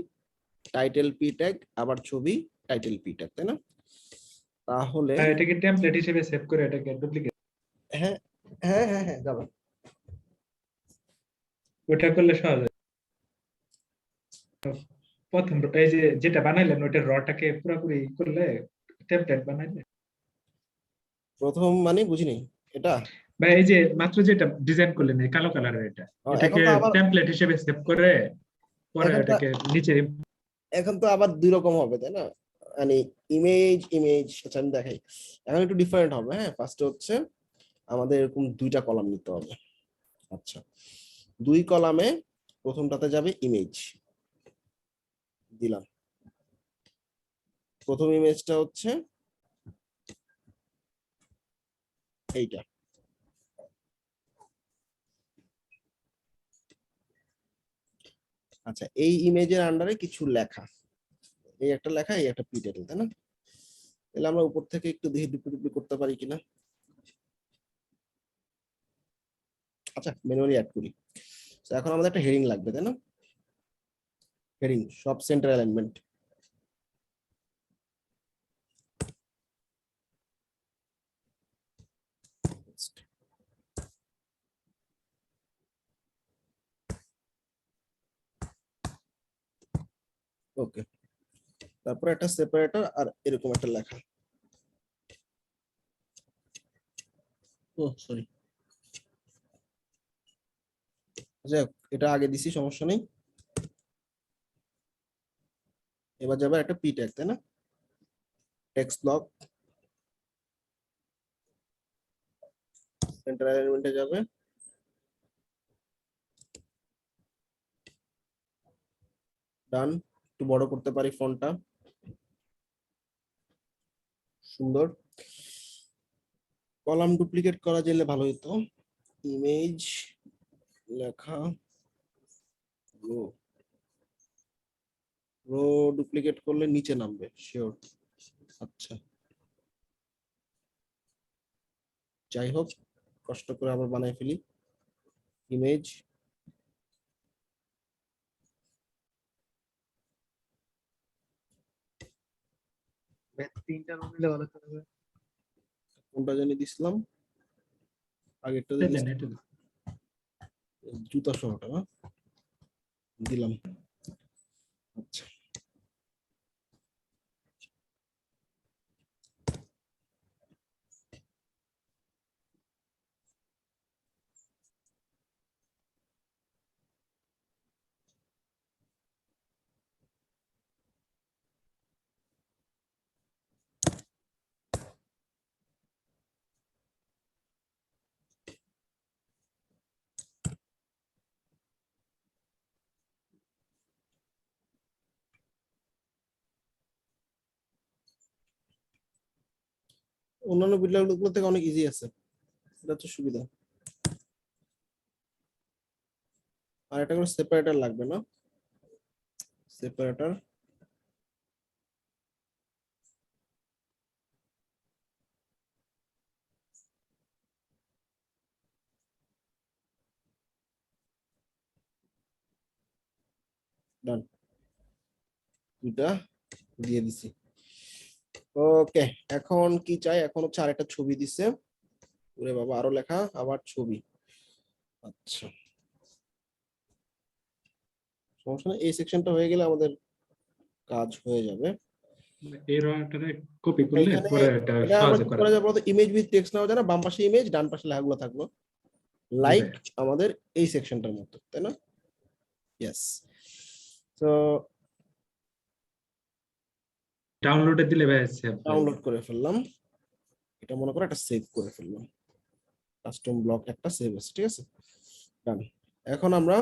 টাইটেল পি ট্যাগ, আবার ছবি টাইটেল পি ট্যাগ, তাই না? তাহলে এটাকে টেমপ্লেট হিসেবে সেভ করে এটাকে ডুপ্লিকেট, হ্যাঁ হ্যাঁ হ্যাঁ হ্যাঁ যাবে। ওটা করলে সহজ হয়। প্রথম এই যে যেটা বানাইলেন ওইটা রটাকে পুরোপুরি করলে টেমপ্লেট বানাইলে, প্রথম মানে বুঝিনি এটা। বা এই যে মাত্র যেটা ডিজাইন করলেন এই কালো কালারের এটা, এখন এটাকে তো আবার, টেমপ্লেট হিসেবে সেভ করে পরে এখন তো এটাকে নিচে। এখন তো আবার দুই রকম হবে, তাই না? মানে ইমেজ ইমেজ, আচ্ছা আমি দেখাই, এখন একটু ডিফারেন্ট হবে। হ্যাঁ, ফার্স্টে হচ্ছে আমাদের এরকম দুইটা কলাম নিতে হবে। আচ্ছা, দুই কলামে প্রথমটাতে যাবে ইমেজ, দিলাম। প্রথম ইমেজটা হচ্ছে এইটা। আচ্ছা, এই ইমেজের আন্ডারে কিছু লেখা, এই একটা লেখা, এই একটা পি টাইটেল, তাই না? তাহলে আমরা উপর থেকে একটু দেখি ডুপ্লিকেট করতে পারি কিনা। আচ্ছা, ম্যানুয়ালি অ্যাড করি। তো এখন আমাদের একটা হেডিং লাগবে, তাই না? হেডিং সব সেন্টার অ্যালাইনমেন্ট। ওকে, তারপরে একটা সেপারেটর আর এরকম একটা লেখা। ও সরি, আচ্ছা এটা আগে দিছি, সমস্যা নেই। এবার যাবে একটা পি ট্যাগ, তাই না? টেক্সট ব্লক, সেন্টার অ্যালাইনমেন্টে যাবে, ডান। একটু বড় করতে পারি ফন্টটা, সুন্দর। কলাম ডুপ্লিকেট করা গেলে ভালো হতো, ইমেজ লেখা, রো, রো ডুপ্লিকেট করলে নিচে নামবে শিওর। আচ্ছা, যাই হোক, কষ্ট করে আবার বানাই ফেলি। ইমেজ, তিনটা রুম নিলে ভালো হবে। কোনটা জানি দিছিলাম, আগেরটা এটা দেন, এটা দেন। জুতা সহটা না দিলাম। আচ্ছা, অন্যান্য বিল্ডারগুলো থেকে অনেক ইজি আছে, এটা হচ্ছে সুবিধা। আর একটা করে সেপারেটর লাগবে না, সেপারেটর ডান, দুটা দিয়ে দিছি। ওকে, এখন কি চাই, এখন হচ্ছে আরেকটা ছবি দিছে, ওরে বাবা আরো লেখা, আবার ছবি। আচ্ছা সমস্যা নেই, এই সেকশনটা হয়ে গেলে আমাদের কাজ হয়ে যাবে। এই রটারে কপি করলে এখানে পরে এটা এটা আমরা সহজে কি করা করা যাবে। যায় বলতো, ইমেজ উইথ টেক্সট নেওয়া যায় না, বাম পাশে ইমেজ ডান পাশে লেখাগুলো থাকলো, লাইক আমাদের এই সেকশনটার মতো, তাই না? ইয়েস। তো ডাউনলোডে দিলে ভাই সেভ হয়ে ডাউনলোড যাবে। করে ফেললাম, এটা মনে করো একটা সেভ করে ফেললাম, কাস্টম ব্লক একটা সেভ আছে, ঠিক আছে ডান। এখন আমরা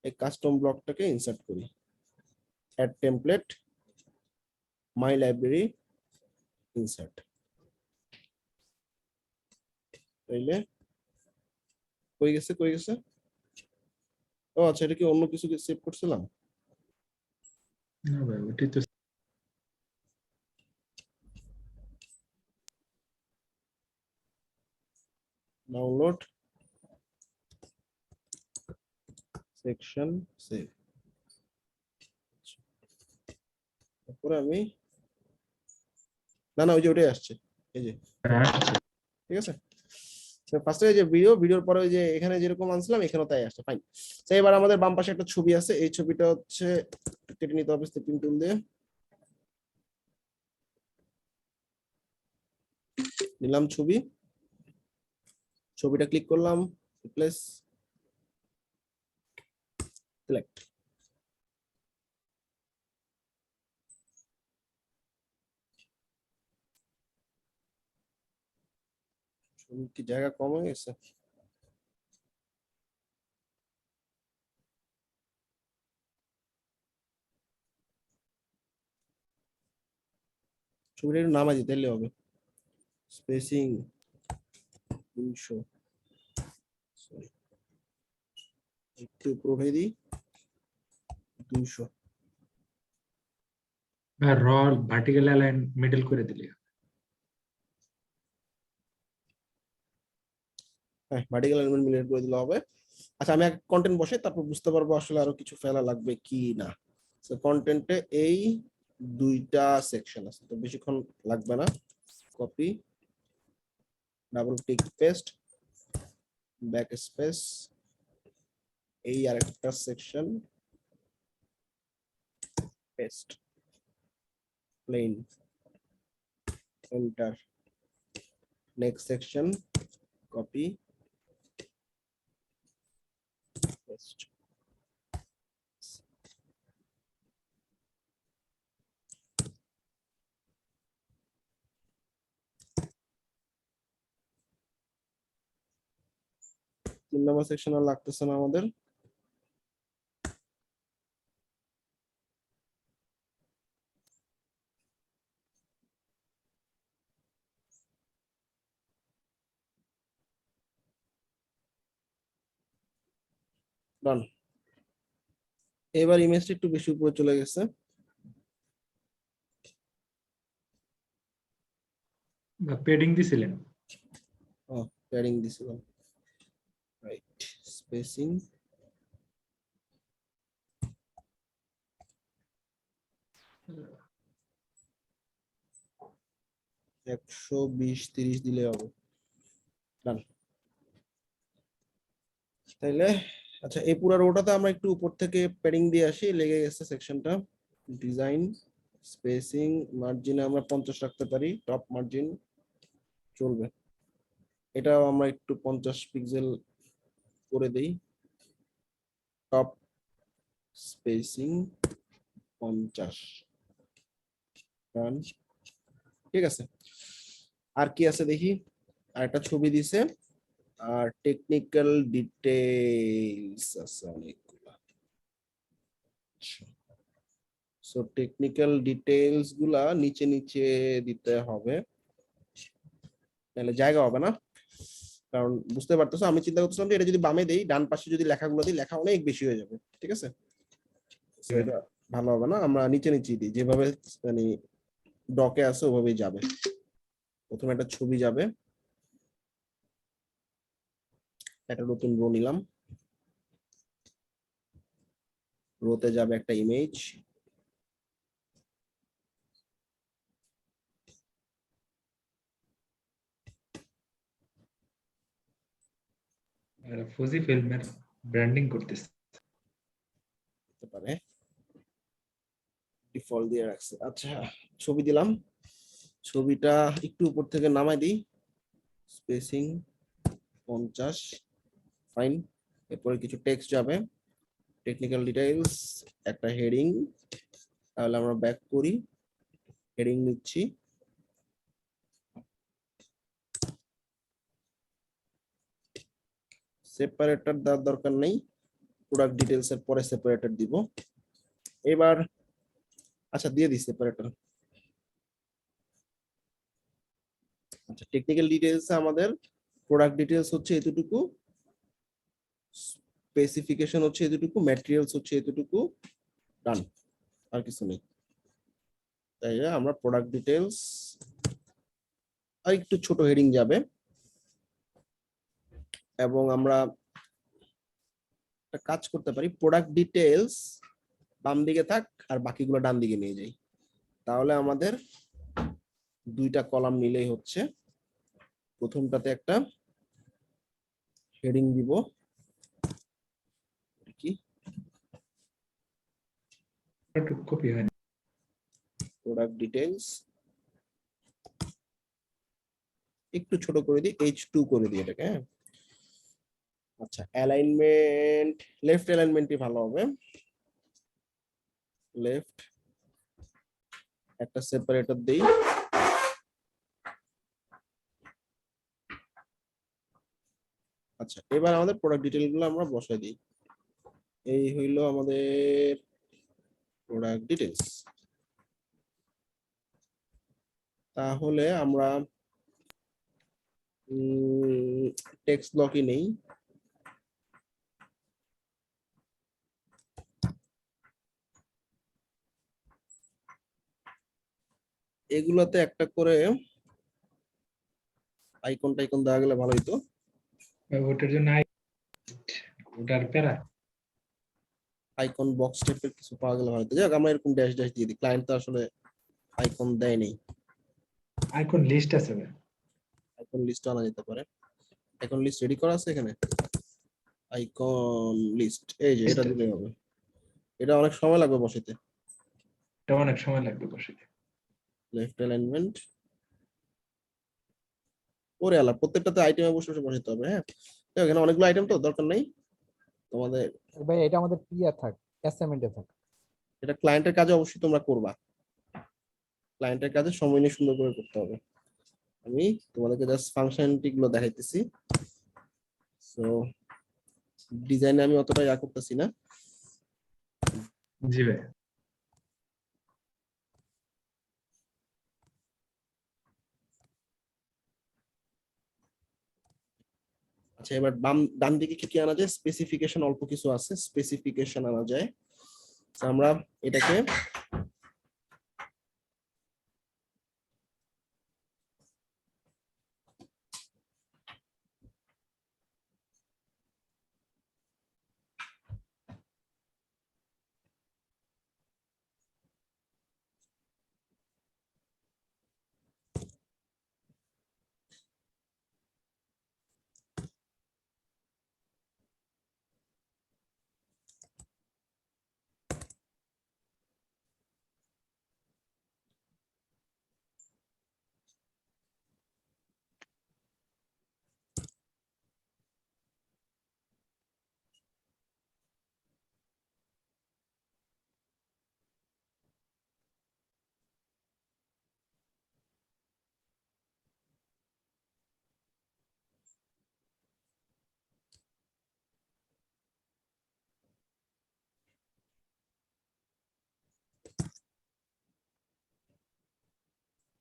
এই কাস্টম ব্লকটাকে ইনসার্ট করি, অ্যাড টেমপ্লেট, মাই লাইব্রেরি, ইনসার্ট। তাইলে কই গেছে, কই গেছে? ও আচ্ছা, এটা কি অন্য কিছু সেভ করছিলাম? না ভাই ওটাই তো। ডাউনলোড সেকশন সেভ, তারপরে আমি না না ওই যে ওটাই আসছে, এই যে, ঠিক আছে। ফার্স্টে যে ভিডিওর পরে ওই যে এখানে যেরকম আনছিলাম এখানেও তাই আসছে, ফাইন। তো এবার আমাদের বাম পাশে একটা ছবি আছে, এই ছবিটা হচ্ছে কেটে নিতে হবে স্টিপিং টুল দিয়ে, নিলাম ছবি, ছবিটা ক্লিক করলাম, রিপ্লেস, সিলেক্ট। ছবি কি জায়গা কম হয়ে গেছে? ছবিটা একটু নামাই দিতে হবে, স্পেসিং 200, সরি একটু উপরে উঠাই দিই, 200। আর র ভার্টিক্যাল অ্যালাইন মিডল করে দিলে। হ্যাঁ ভার্টিক্যাল এলিমেন্ট মিলিয়ে করে দিলে হবে। আচ্ছা আমি এক কন্টেন্ট বসে তারপর বুঝতে পারবো আসলে আরো কিছু ফেলা লাগবে কি না। সো কন্টেন্টে এই দুইটা সেকশন আছে, তো বেশিক্ষণ লাগবে না। Copy, double click, paste, back space, এই আরেকটা section, paste, plain, enter, next section, copy, paste. 3 নম্বর সেকশন আর লাগতেছে না আমাদের। ডান। এবার ইমেজটা একটু বেশি উপরে চলে গেছে, বা পেডিং দিছিলেন। প্যাডিং দিছিলাম, রাইট, স্পেসিং, একশো 20-30 দিলে হবে, ডান। তাইলে আচ্ছা এই পুরো রোটাতে আমরা একটু উপর থেকে প্যাডিং দিয়ে আসি, লেগে গেছে সেকশনটা। ডিজাইন, স্পেসিং, মার্জিনে আমরা 50 রাখতে পারি, টপ মার্জিন চলবে, এটাও আমরা একটু 50 পিক্সেল করে দেই, টপ স্পেসিং 50, ডান, ঠিক আছে। আর কি আছে দেখি, আর একটা ছবি দিছে, আর টেকনিক্যাল ডিটেইলস আছে অনেকগুলো। সো টেকনিক্যাল ডিটেইলস গুলা নিচে নিচে দিতে হবে, তাহলে জায়গা হবে না। কারণ বুঝতে পারতেছো, আমি চিন্তা করতেছিলাম যে এটা যদি বামে দেই, ডান পাশে যদি লেখাগুলো দিই, লেখা অনেক বেশি হয়ে যাবে, ঠিক আছে? So এটা ভালো হবে না, আমরা নিচে নিচে দিই, যেভাবে মানে ডকে আছে ওভাবেই যাবে। প্রথমে একটা ছবি যাবে, একটা নতুন রো নিলাম, রোতে যাবে একটা ইমেজ, ফুজি ফিল্মের ব্র্যান্ডিং করতেছে। হতে পারে ডিফল্ট দিয়ে রাখছে। আচ্ছা, ছবি দিলাম, ছবিটা একটু উপর থেকে নামাই দিই, স্পেসিং 50, ফাইন। এরপরে কিছু টেক্সট যাবে, টেকনিক্যাল ডিটেইলস, একটা হেডিং, তাহলে আমরা ব্যাক করি, হেডিং নিচ্ছি, সেপারেটর দেওয়ার দরকার নেই, প্রোডাক্ট ডিটেইলস এর পরে সেপারেটর দিব। এবার আচ্ছা দিয়ে দিই সেপারেটর। আচ্ছা, টেকনিক্যাল ডিটেইলস আমাদের প্রোডাক্ট ডিটেইলস হচ্ছে এতটুকু, স্পেসিফিকেশন হচ্ছে এতটুকু, ম্যাটেরিয়ালস হচ্ছে এতটুকু, ডান, আর কিছু নেই। তাই আমরা প্রোডাক্ট ডিটেইলস আর একটু ছোট হেডিং যাবে, এবং আমরা একটা কাজ করতে পারি, প্রোডাক্ট ডিটেইলস বাম দিকে থাক আর বাকিগুলো ডান দিকে নিয়ে যাই, তাহলে আমাদের দুইটা কলাম নিলেই হচ্ছে। প্রথমটাতে একটা হেডিং দিব, কি কপি হয় না। প্রোডাক্ট ডিটেইলস, একটু ছোট করে দিই, H2 করে দিই এটাকে, হ্যাঁ। আচ্ছা, অ্যালাইনমেন্ট, লেফট অ্যালাইনমেন্টই ভালো হবে, লেফট, একটা সেপারেটর দেই, আচ্ছা এবার আমাদের প্রোডাক্ট ডিটেইল গুলো আমরা বসাই দিই। এই হইলো আমাদের প্রোডাক্ট ডিটেইলস। তাহলে আমরা টেক্সট ব্লকই নেই, এগুলাতে একটা করে আইকন টাইকন দেওয়া গেলে ভালো হইতো। ওটার জন্য ওটার প্যারা আইকন বক্স টাইপের কিছু পাওয়া গেলে ভালো হতো। যাক, আমরা এরকম ড্যাশ ড্যাশ দিয়ে দিই, ক্লায়েন্ট তো আসলে আইকন দেয় নেই। আইকন লিস্ট আছে ভাই। আইকন লিস্ট আনা যেতে পারে, আইকন লিস্ট রেডি করা আছে এখানে, আইকন লিস্ট, এই যে এটা দিলে হবে। এটা অনেক সময় লাগবে বসাইতে, এটা অনেক সময় লাগবে বসাইতে। লেফট অ্যালাইনমেন্ট, ওরে আল্লাহ, প্রত্যেকটাতে আইটেমে বসে বসে বসাইতে হবে, হ্যাঁ। তো এখানে অনেকগুলো আইটেম তো দরকার নাই তোমাদের, ভাই এটা আমাদের পিয়া থাক, অ্যাসাইনমেন্টে থাক। এটা ক্লায়েন্টের কাজে অবশ্যই তোমরা করবা, ক্লায়েন্টের কাজে সময় নিয়ে সুন্দর করে করতে হবে। আমি তোমাদেরকে জাস্ট ফাংশনালিটি গুলো দেখাইতেছি। সো ডিজাইনে আমি অতটা ইয়া করতেছি না। জি ভাই। আচ্ছা, এবার ডান দিকে কি কি আনা যায়, স্পেসিফিকেশন অল্প কিছু আছে, স্পেসিফিকেশন আনা যায়। So আমরা এটাকে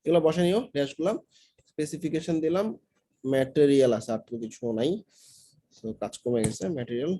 এগুলো বসে নিও ড্যাশগুলো, স্পেসিফিকেশন দিলাম, ম্যাটেরিয়াল আছে, আর তো কিছু নাই, তো কাজ কমে গেছে। ম্যাটেরিয়াল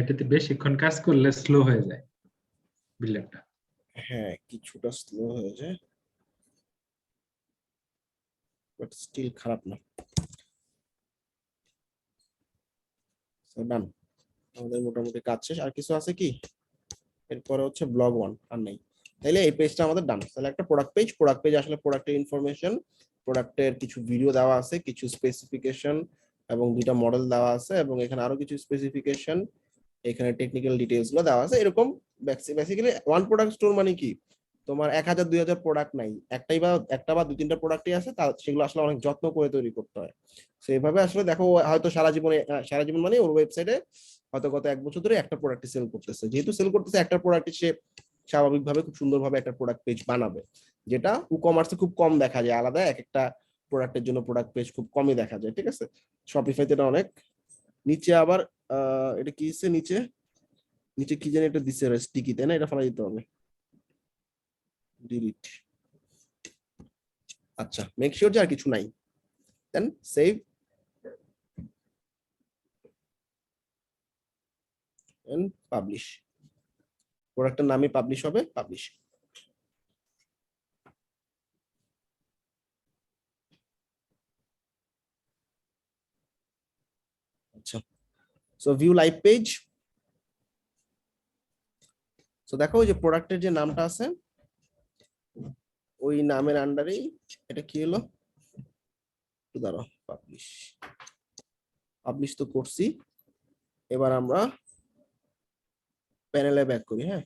এটাতে বেশিক্ষণ কাজ করলে স্লো হয়ে যায় বিল্ডারটা। হ্যাঁ কিছুটা স্লো হয়ে যায়, বাট স্টিল খারাপ না। ডান, আমাদের মোটামুটি কাজ শেষ। আর কিছু আছে কি? এরপরে হচ্ছে ব্লগ 1, আর নেই। তাইলে এই পেজটা আমাদের ডান। তাহলে একটা প্রোডাক্ট পেজ, প্রোডাক্ট পেজ আসলে প্রোডাক্টের ইনফরমেশন, প্রোডাক্টের কিছু ভিডিও দেওয়া আছে, কিছু স্পেসিফিকেশন এবং দুইটা মডেল দেওয়া আছে, এবং এখানে আরো কিছু স্পেসিফিকেশন, এখানে টেকনিক্যাল ডিটেইলস গুলো দেওয়া আছে। এরকম বেসিক্যালি ওয়ান প্রোডাক্ট স্টোর মানে কি, তোমার 1000-2000 প্রোডাক্ট নাই, একটা বা 2-3টা প্রোডাক্টই আছে, সেগুলো আসলে অনেক যত্ন করে তৈরি করতে হয়। সেইভাবে আসলে দেখো হয়তো সারা জীবন মানে ওর ওয়েবসাইটে হয়তো গত 1 বছর ধরে একটা প্রোডাক্ট সেল করতেছে, যেহেতু সেল করতেছে একটা প্রোডাক্ট, সে স্বাভাবিকভাবে খুব সুন্দরভাবে একটা প্রোডাক্ট পেজ বানাবে, যেটা ই-কমার্সে খুব কম দেখা যায়। আলাদা এক একটা প্রোডাক্টের জন্য প্রোডাক্ট পেজ খুব কমই দেখা যায়, ঠিক আছে। শপিফাইতে এটা অনেক। নিচে আবার এটা কি দিচ্ছে, নিচে নিচে কি জানি এটা দিচ্ছে স্টিকি, তাই না? এটা ফেলা দিতে হবে, ডিলিট। আচ্ছা, মেক শিওর যে আর কিছু নাই, দেন সেভ এন্ড পাবলিশ। প্রোডাক্টের নামই পাবলিশ হবে, পাবলিশ। আচ্ছা, so view live page. So দেখো ওই যে প্রোডাক্টের যে নামটা আছে, ওই নামের আন্ডারেই এটা কি হলো, একটু দাঁড়াও, পাবলিশ। পাবলিশ তো করছি, এবার আমরা প্যানেলে ব্যাক করি। হ্যাঁ,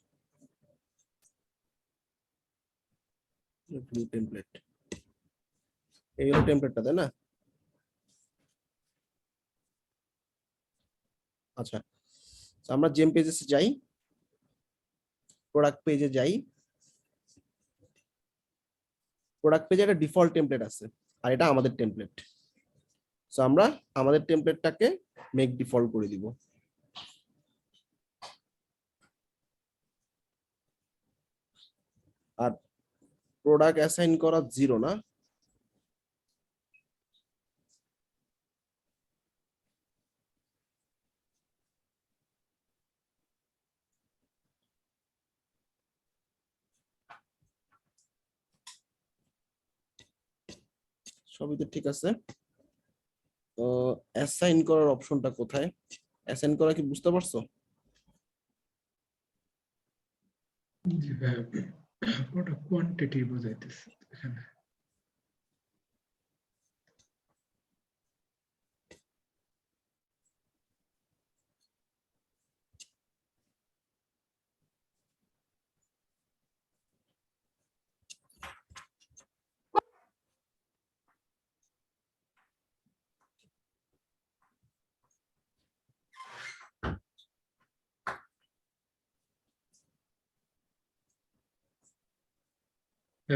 ভিউ টেমপ্লেট, এই হলো টেমপ্লেটটা, তাই না? আচ্ছা, তো আমরা জেম পেজে যাই, প্রোডাক্ট পেজে যাই। প্রোডাক্ট পেজে একটা ডিফল্ট টেমপ্লেট আছে, আর এটা আমাদের টেমপ্লেট। সো আমরা আমাদের টেমপ্লেটটাকে মেক ডিফল্ট করে দিব। আর প্রোডাক্ট অ্যাসাইন করা 0 না, সবই তো ঠিক আছে। তো অ্যাসাইন করার অপশনটা কোথায়? অ্যাসাইন করা কি বুঝতে পারছো? ওটা কোয়ান্টিটি বোঝাইতেছে এখানে।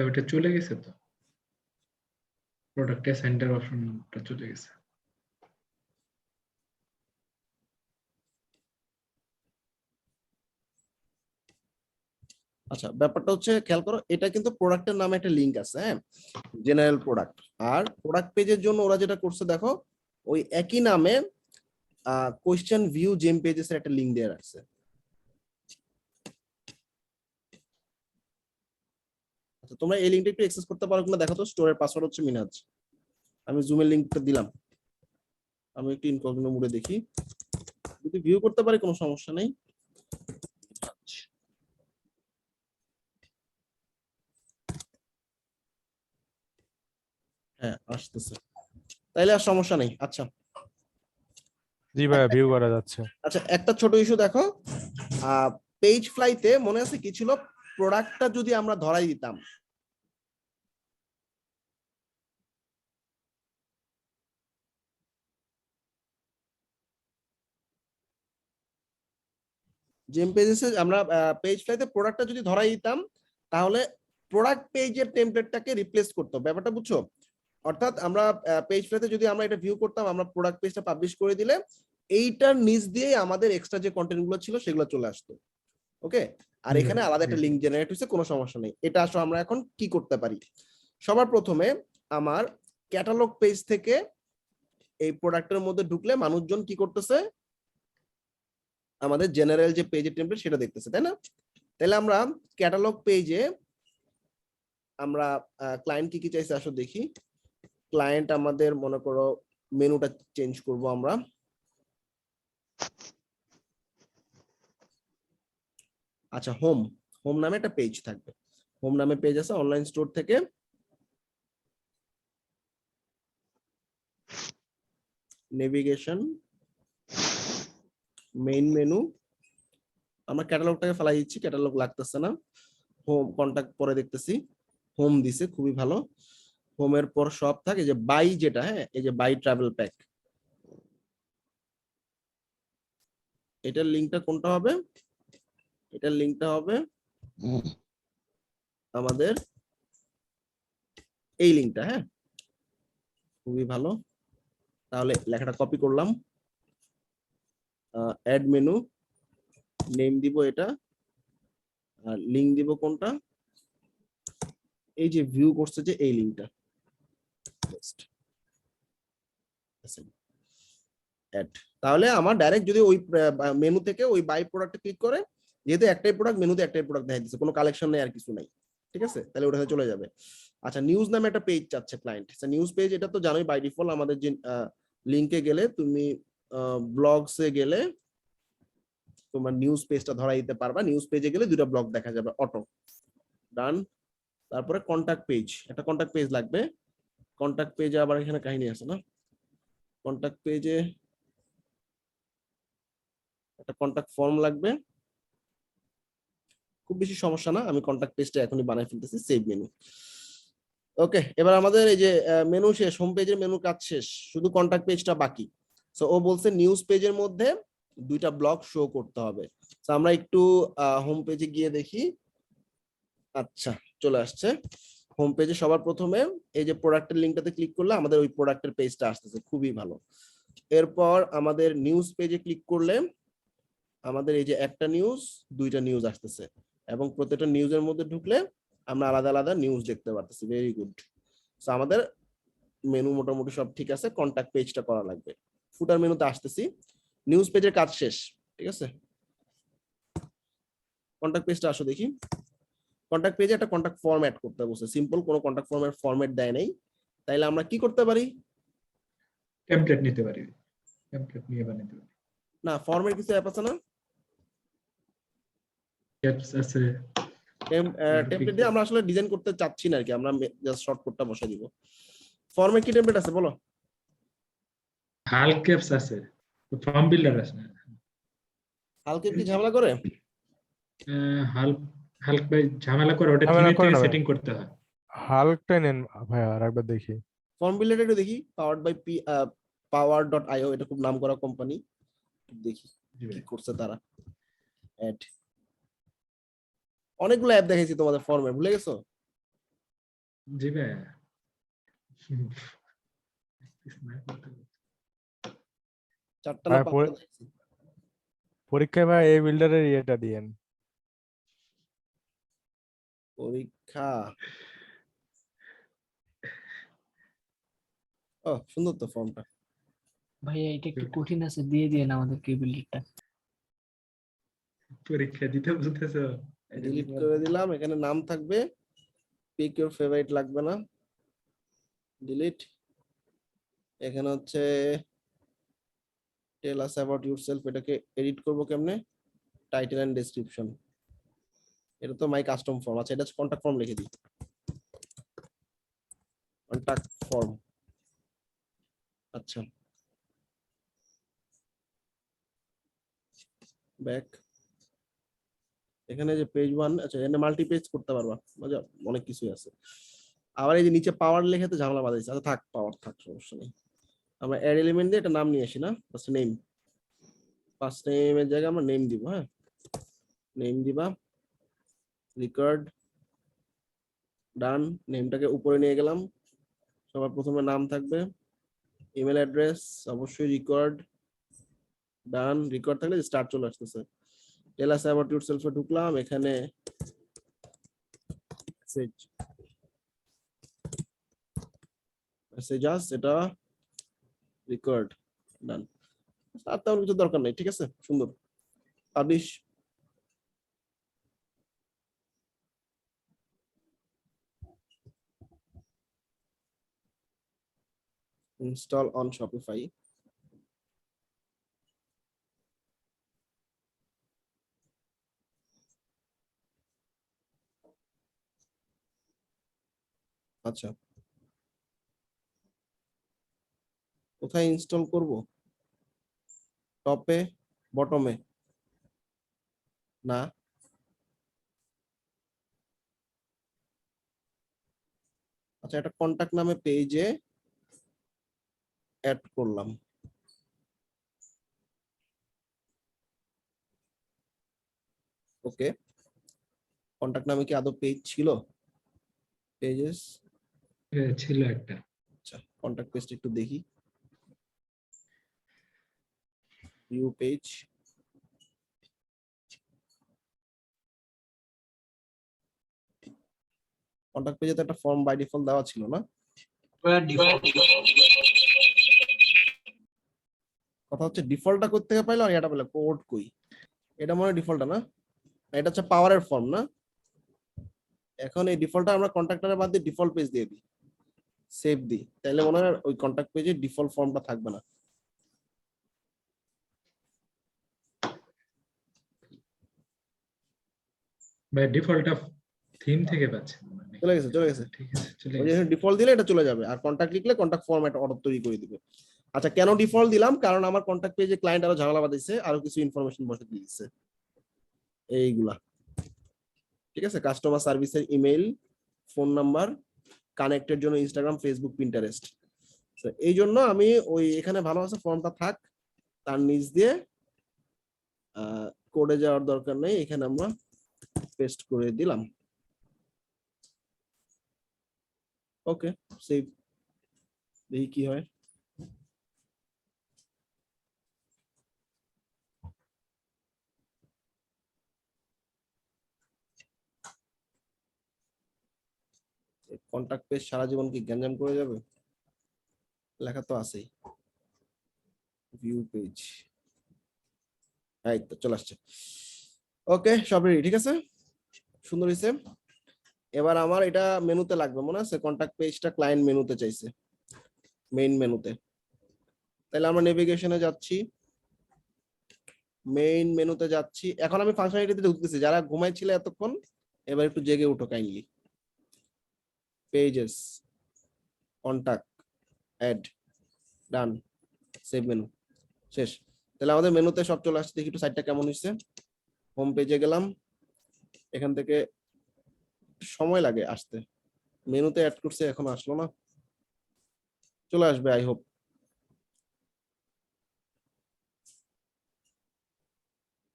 ওটা চলে গেছে তো, প্রোডাক্ট সেন্টার অপশনটা চলে গেছে। আচ্ছা, ব্যাপারটা হচ্ছে খেয়াল করো, এটা কিন্তু প্রোডাক্টের নামে একটা লিংক আছে, হ্যাঁ, জেনারেল প্রোডাক্ট। আর প্রোডাক্ট পেজের জন্য ওরা যেটা করছে দেখো, ওই একই নামে কোয়েশ্চেন ভিউ জেম পেজেস এর একটা লিংক দেওয়া আছে। আচ্ছা, তোমরা এই লিংকটা একটু অ্যাক্সেস করতে পারো কিনা দেখো তো। স্টোরের পাসওয়ার্ড হচ্ছে মিনহাজ। আমি জুমের লিংকটা দিলাম, আমি একটু ইনকগনিটো মোডে দেখি, যদি ভিউ করতে পারি কোনো সমস্যা নেই। হ্যাঁ আসতেছে, তাইলে আর সমস্যা নেই। আচ্ছা জি ভাইয়া ভিউ করা যাচ্ছে। আচ্ছা, একটা ছোট ইস্যু দেখো, পেজ ফ্লাইতে মনে আছে কি ছিল, প্রোডাক্টটা যদি আমরা ধরাই দিতাম, জেম পেজেসে আমরা পেজ ফ্লাইতে প্রোডাক্টটা যদি ধরাই দিতাম, তাহলে প্রোডাক্ট পেজের টেমপ্লেটটাকে রিপ্লেস করতে হবে, ব্যাপারটা বুঝছো? অর্থাৎ আমরা পেজ ফ্লাইতে যদি আমরা এটা ভিউ করতাম, আমরা প্রোডাক্ট পেজটা পাবলিশ করে দিলে এইটার নিচ দিয়ে আমাদের এক্সট্রা যে কন্টেন্ট গুলো ছিল সেগুলো চলে আসতো। ওকে, আর জি এখানে ভাই, আলাদা জি। একটা লিঙ্ক জেনারেট হয়েছে, কোনো সমস্যা নেই। এটা আসলে আমরা এখন কি করতে পারি, সবার প্রথমে আমার ক্যাটালগ পেজ থেকে এই প্রোডাক্টের মধ্যে ঢুকলে মানুষজন কি করতেছে, আমাদের জেনারেল যে পেজের টেমপ্লেট সেটা দেখতেছে, তাই না? তাহলে আমরা ক্যাটালগ পেজে আমরা ক্লায়েন্ট কি কি চাইছে আসলে দেখি। ক্লায়েন্ট আমাদের মনে করো মেনুটা চেঞ্জ করব আমরা, আচ্ছা হোম, হোম নামে একটা পেজ থাকবে, হোম নামে পেজ আছে অনলাইন স্টোর থেকে, নেভিগেশন, মেইন মেনু, আমরা ক্যাটালগটাকে ফেলাই দিচ্ছি, ক্যাটালগ লাগতেছে না, হোম কন্টাক্ট পরে দেখতেছি, হোম দিছে, খুবই ভালো। হোমের পর সব থাকে যে বাই, যেটা হ্যাঁ এই যে বাই ট্রাভেল প্যাক, এটার লিঙ্কটা কোনটা হবে, এটার লিঙ্কটা হবে আমাদের এই লিঙ্কটা, হ্যাঁ খুবই ভালো। তাহলে লেখাটা কপি করলাম, অ্যাড মেনু, নেম দিব এটা, আর লিঙ্ক দিব কোনটা, এই যে ভিউ করছে যে এই লিঙ্কটা, অ্যাড। তাহলে আমার ডাইরেক্ট যদি ওই মেনু থেকে ওই বাই প্রোডাক্টে ক্লিক করে, যেহেতু একটাই প্রোডাক্ট, মেনুতে একটাই প্রোডাক্ট দেখা দিচ্ছে, কোনো কালেকশন নেই আর কিছু নাই, ঠিক আছে? তাহলে ওটাতে চলে যাবে। আচ্ছা নিউজ নামে একটা পেজ চাচ্ছে ক্লায়েন্ট, নিউজ পেজ, এটা তো জানোই বাই ডিফল্ট আমাদের যে লিংকে গেলে তুমি ব্লগসে গেলে তোমার নিউজ পেজটা ধরাই দিতে পারবা, নিউজ পেজে গেলে দুটো ব্লগ দেখা যাবে অটো, ডান। তারপরে কন্টাক্ট পেজ, একটা কন্টাক্ট পেজ লাগবে, কন্টাক্ট পেজে আবার এখানে কাহিনী আছে না, কন্টাক্ট পেজে একটা কন্টাক্ট ফর্ম লাগবে, খুব বেশি সমস্যা না, আমি কন্টাক্ট পেজটা এখনই বানাই ফেলতেছি, সেভ মেনু। ওকে, এবার আমাদের এই যে মেনু শেষ, হোম পেজের মেনু কাজ শেষ, শুধু কন্টাক্ট পেজটা বাকি। সো ও বলছে নিউজ পেজের মধ্যে দুইটা ব্লগ শো করতে হবে। তো আমরা একটু হোম পেজে গিয়ে দেখি, আচ্ছা চলে আসছে হোম পেজে। সবার প্রথমে এই যে প্রোডাক্টের লিঙ্কটাতে ক্লিক করলে আমাদের ওই প্রোডাক্টের পেজটা আসতেছে, খুবই ভালো। এরপর আমাদের নিউজ পেজে ক্লিক করলে আমাদের এই যে একটা নিউজ, দুইটা নিউজ আসতেছে, এবং প্রত্যেকটা নিউজের মধ্যে ঢুকলে আমরা আলাদা আলাদা নিউজ দেখতে পারতেছি, ভেরি গুড। সো আমাদের মেনু মোটামুটি সব ঠিক আছে, কন্টাক্ট পেজটা করা লাগবে। ফুটার মেনুতে আসতেছি, নিউজ পেজের কাজ শেষ, ঠিক আছে? কন্টাক্ট পেজটা আসো দেখি, কন্টাক্ট পেজে একটা কন্টাক্ট ফর্ম অ্যাড করতে বলছে, সিম্পল, কোনো কন্টাক্ট ফর্মের ফরম্যাট দেয় নাই, তাইলে আমরা কি করতে পারি, টেমপ্লেট নিতে পারি, টেমপ্লেট নিয়ে বানাতে পারি, না ফর্মের কিছু অ্যাপ আছে না, অ্যাপস আছে। টেমপ্লেট দিয়ে আমরা আসলে ডিজাইন করতে চাচ্ছি না আর কি, আমরা জাস্ট শর্টকাটটা বসাই দিব। ফর্মে কি টেমপ্লেট আছে বলো? হাল্ক অ্যাপস আছে, ফর্ম বিল্ডার আছে না? হালকা কি ঝামেলা করে? হাল্ক, হাল্ক ভাই ঝামেলা করে, ওটা ঝামেলা থিমের করে থেকে না ভাই। সেটিং করতে হয়। হাল্কটাই নেন ভাইয়া, আর একবার দেখি। ফর্ম বিল্ডার একটু দেখি, পাওয়ার্ড বাই power.io, এটা খুব নাম করা কোম্পানি, দেখি জি কি ভাই। করছে তারা। অ্যাড, অনেকগুলো অ্যাপ দেখাইছি তোমাদের ফর্মে, ভুলে গেছো? জি ভাই। চারটা না ভাই, পাঁচটা দেখাইছি। পরীক্ষায় ভাই এই বিল্ডারের ইয়েটা দিয়েন। পরীক্ষা, ও সুন্দর তো ফর্মটা। ভাইয়া এটা একটু কঠিন আছে, দিয়ে দিয়েন আমাদেরকে বিল্ডারটা। পরীক্ষা দিতে বলতেছো? ডিলিট করে দিলাম, এখানে নাম থাকবে, পিক ইউর ফেভারিট লাগবে না, ডিলিট। এখানে হচ্ছে টেল আস অ্যাবাউট ইউরসেলফ, এটাকে এডিট করব কেমনে, টাইটেল এন্ড ডেসক্রিপশন, এটা তো মাই কাস্টম ফর্ম। আচ্ছা এটা কন্টাক্ট ফর্ম লিখে দিই, কন্টাক্ট ফর্ম। আচ্ছা, ব্যাক। এখানে যে পেজ 1, আচ্ছা এখানে মাল্টি পেজ করতে পারবা, মজা অনেক কিছুই আছে। আবার এই যে নিচে পাওয়ার লেখাতে ঝামেলা বাঁধাইছে, আচ্ছা থাক, পাওয়ার থাক, সমস্যা নেই। আমরা অ্যাড এলিমেন্ট দিয়ে একটা নাম নিয়ে আসি না, ফার্স্ট নেম। ফার্স্ট নেমের জায়গায় আমরা নেম দিব। হ্যাঁ, নেম দিবা, রেকর্ড, ডান। নেমটাকে উপরে নিয়ে গেলাম, সবার প্রথমে নাম থাকবে, ইমেল অ্যাড্রেস অবশ্যই রেকর্ড, ডান। রেকর্ড থাকলে স্টার্ট চলে আসতেছে। টেল আস অ্যাবাউট ইউরসেলফে ঢুকলাম, এখানে মেসেজাস, এটা রেকর্ড, ডান। আর তেমন কিছু দরকার নেই, ঠিক আছে, সুন্দর। পাবলিশ। Install on Shopify. আচ্ছা, কোথায় ইনস্টল করব? টপে, বটমে? না, আচ্ছা এটা কন্টাক্ট নামে পেজে অ্যাড করলাম। ওকে, কন্টাক্ট নামে কি আদৌ পেজ ছিল? পেজেস ছিল একটা। আচ্ছা, কন্টাক্ট পেজটা একটু দেখি। ভিউ পেজ, কন্টাক্ট পেজে তো একটা ফর্ম বাই ডিফল্ট দেওয়া ছিল না? কথা হচ্ছে ডিফল্টটা করতে পাইলো আর এটা পেলে কোড কই? এটা মনে হয় ডিফল্টটা না, এটা হচ্ছে পাওয়ারের ফর্ম না? এখন এই ডিফল্টটা আমরা কন্ট্যাক্টরের বাদ দিয়ে ডিফল্ট পেজ দিয়ে দিই, সেভ দিই, তাহলে মনে হয় ওই কন্ট্যাক্ট পেজে ডিফল্ট ফর্মটা থাকবে না। বাই ডিফল্ট অফ থিম থেকে পাচ্ছেন মানে। চলে গেছে, চলে গেছে। ঠিক আছে, চলে ওই গেছে। যে ডিফল্ট দিলে এটা চলে যাবে, আর কন্ট্যাক্ট লিখলে কন্ট্যাক্ট ফর্ম একটা অটো তৈরি করে দিবে। আচ্ছা, কেন ডিফল্ট দিলাম? কারণ আমার কন্ট্যাক্ট পেজে ক্লায়েন্ট আরো ঝামেলা বাঁধাইছে, আরো কিছু ইনফরমেশন বসে দিয়ে দিচ্ছে এইগুলা। ঠিক আছে, কাস্টমার সার্ভিসের ইমেইল, ফোন নাম্বার, কানেক্টের জন্য ইনস্টাগ্রাম, ফেসবুক, পিন্টারেস্ট। এই জন্য আমি ওই এখানে ভালো আছে ফর্মটা থাক, তার নিচ দিয়ে কোডে যাওয়ার দরকার নেই, এখানে আমরা পেস্ট করে দিলাম। ওকে, সেভ, দেখি কি হয়। কন্টাক্ট পেজ সারা জীবন কি গ্যাঞ্জাম করে যাবে? লেখা তো আছেই, ভিউ পেজ, এই তো চলে আসছে। ওকে, সব রেডি, ঠিক আছে, সুন্দর হয়েছে। এবার আমার এটা মেনুতে লাগবে, মনে আছে কন্টাক্ট পেজটা ক্লায়েন্ট মেনুতে চাইছে, মেইন মেনুতে। তাহলে আমরা নেভিগেশনে যাচ্ছি, মেইন মেনুতে যাচ্ছি। এখন আমি ফাংশনালিটিতে ঢুকতেছি, যারা ঘুমাইছিল এতক্ষণ এবার একটু জেগে উঠো কাইন্ডলি। পেজেস, কন্টাক্ট, অ্যাড, ডান, সেভ মেনু, শেষ। তাহলে আমাদের মেনুতে সব চলে আসছে, দেখি একটু সাইটটা কেমন হয়েছে। হোম পেজে গেলাম, এখান থেকে সময় লাগে আসতে, মেনুতে অ্যাড করছে এখন আসলো না, চলে আসবে আই হোপ।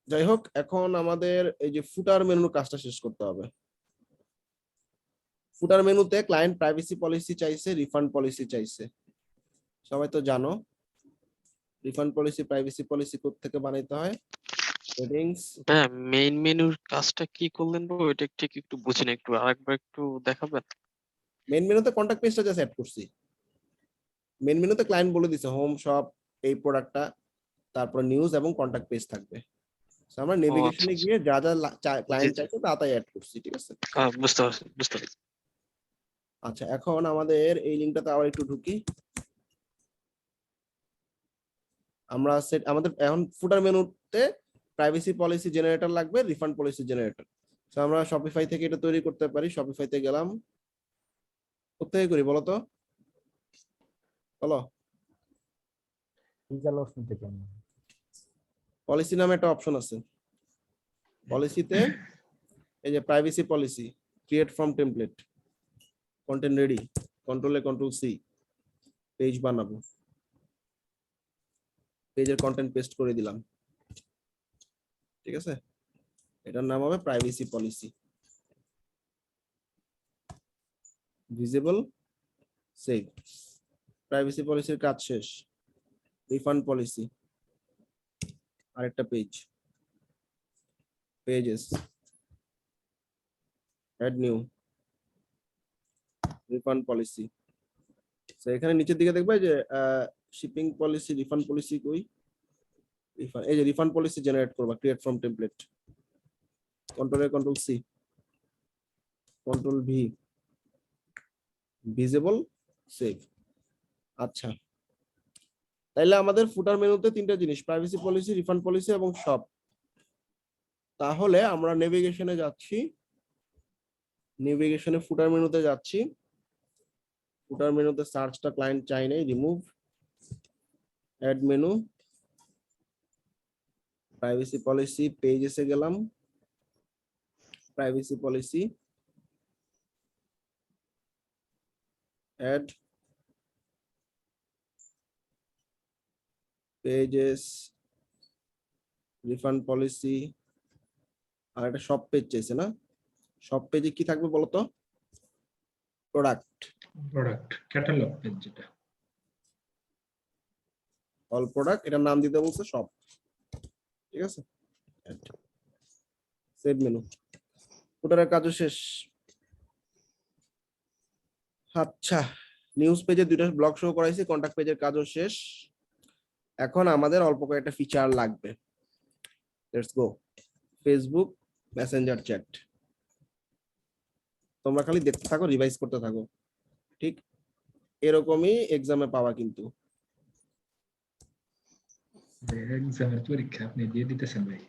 যাই হোক, এখন আমাদের এই যে ফুটার মেনুর কাজটা শেষ করতে হবে। ফুটার মেনুতে ক্লায়েন্ট প্রাইভেসি পলিসি চাইছে, রিফান্ড পলিসি চাইছে, সবাই তো জানো। রিফান্ড পলিসি, প্রাইভেসি পলিসি কোত্থেকে বানাইতে হয়? সেটিংস। হ্যাঁ, মেইন মেনুর কাজটা কি করলেন বো? এটা ঠিক একটু বুঝি না, একটু আরেকবার একটু দেখাবেন? মেইন মেনুতে কন্টাক্ট পেজটা জাস্ট অ্যাড করছি। মেইন মেনুতে ক্লায়েন্ট বলে দিছে হোম, শপ, এই প্রোডাক্টটা, তারপর নিউজ এবং কন্টাক্ট পেজ থাকবে। So আমরা নেভিগেশনে আচ্ছা। গিয়ে যা যা ক্লায়েন্ট জি। চাইছে তা তাই অ্যাড করছি, ঠিক আছে। বুঝতে পারছি, বুঝতে পারছি। আচ্ছা, এখন আমাদের এই লিংকটাতে আবার একটু ঢুকি। আমরা সেট আমাদের এখন ফুটার মেনুতে প্রাইভেসি পলিসি জেনারেটর লাগবে, রিফান্ড পলিসি জেনারেটর। সো আমরা শপিফাই থেকে এটা তৈরি করতে পারি। শপিফাইতে গেলাম, কোথায় করি বলো তো? হলো? টিচার অপশন থেকে আমি পলিসি নামে একটা অপশন আছে। পলিসিতে এই যে privacy policy, create from template, content ready, control C, page বানাবো, পেজের কন্টেন্ট পেস্ট করে দিলাম, ঠিক আছে? এটার নাম হবে privacy policy. Visible, save. Privacy পলিসির কাজ শেষ। রিফান্ড পলিসি, আরেকটা page, pages, add new, refund policy. তো এখানে নিচের দিকে দেখবে যে শিপিং পলিসি, রিফান্ড পলিসি কই? এই যে রিফান্ড পলিসি জেনারেট করবা, create from template, control C, control V, visible, save. আচ্ছা, তাইলে আমাদের ফুটার মেনুতে তিনটা জিনিস, প্রাইভেসি পলিসি, রিফান্ড পলিসি এবং শপ। তাহলে আমরা নেভিগেশনে যাচ্ছি, নেভিগেশনে ফুটার মেনুতে যাচ্ছি। ফুটার মেনুতে সার্চটা ক্লায়েন্ট চাই নাই, remove, add menu, privacy policy, পেজেসে গেলাম, privacy policy, add, pages, refund policy, আর একটা শপ পেজ চাইছে না? শপ পেজে কি থাকবে বলতো? প্রোডাক্ট, ক্যাটালগ পেজ যেটা। অল প্রোডাক্ট, এটার নাম দিতে বলছে শপ, ঠিক আছে? সেভ মেনু, ফুটারের কাজও শেষ। আচ্ছা, নিউজ পেজে দুইটা ব্লক শো করাইছি, কন্টাক্ট পেজের কাজও শেষ। এখন আমাদের অল্প কয়েকটা ফিচার লাগবে। Let's go. Facebook Messenger chat, তোমরা খালি দেখতে থাকো, রিভাইজ করতে থাকো, ঠিক এরকমই এক্সামে পাওয়া কিন্তু। এক্সামের পরীক্ষা আপনি দিয়ে দিতেছেন ভাই।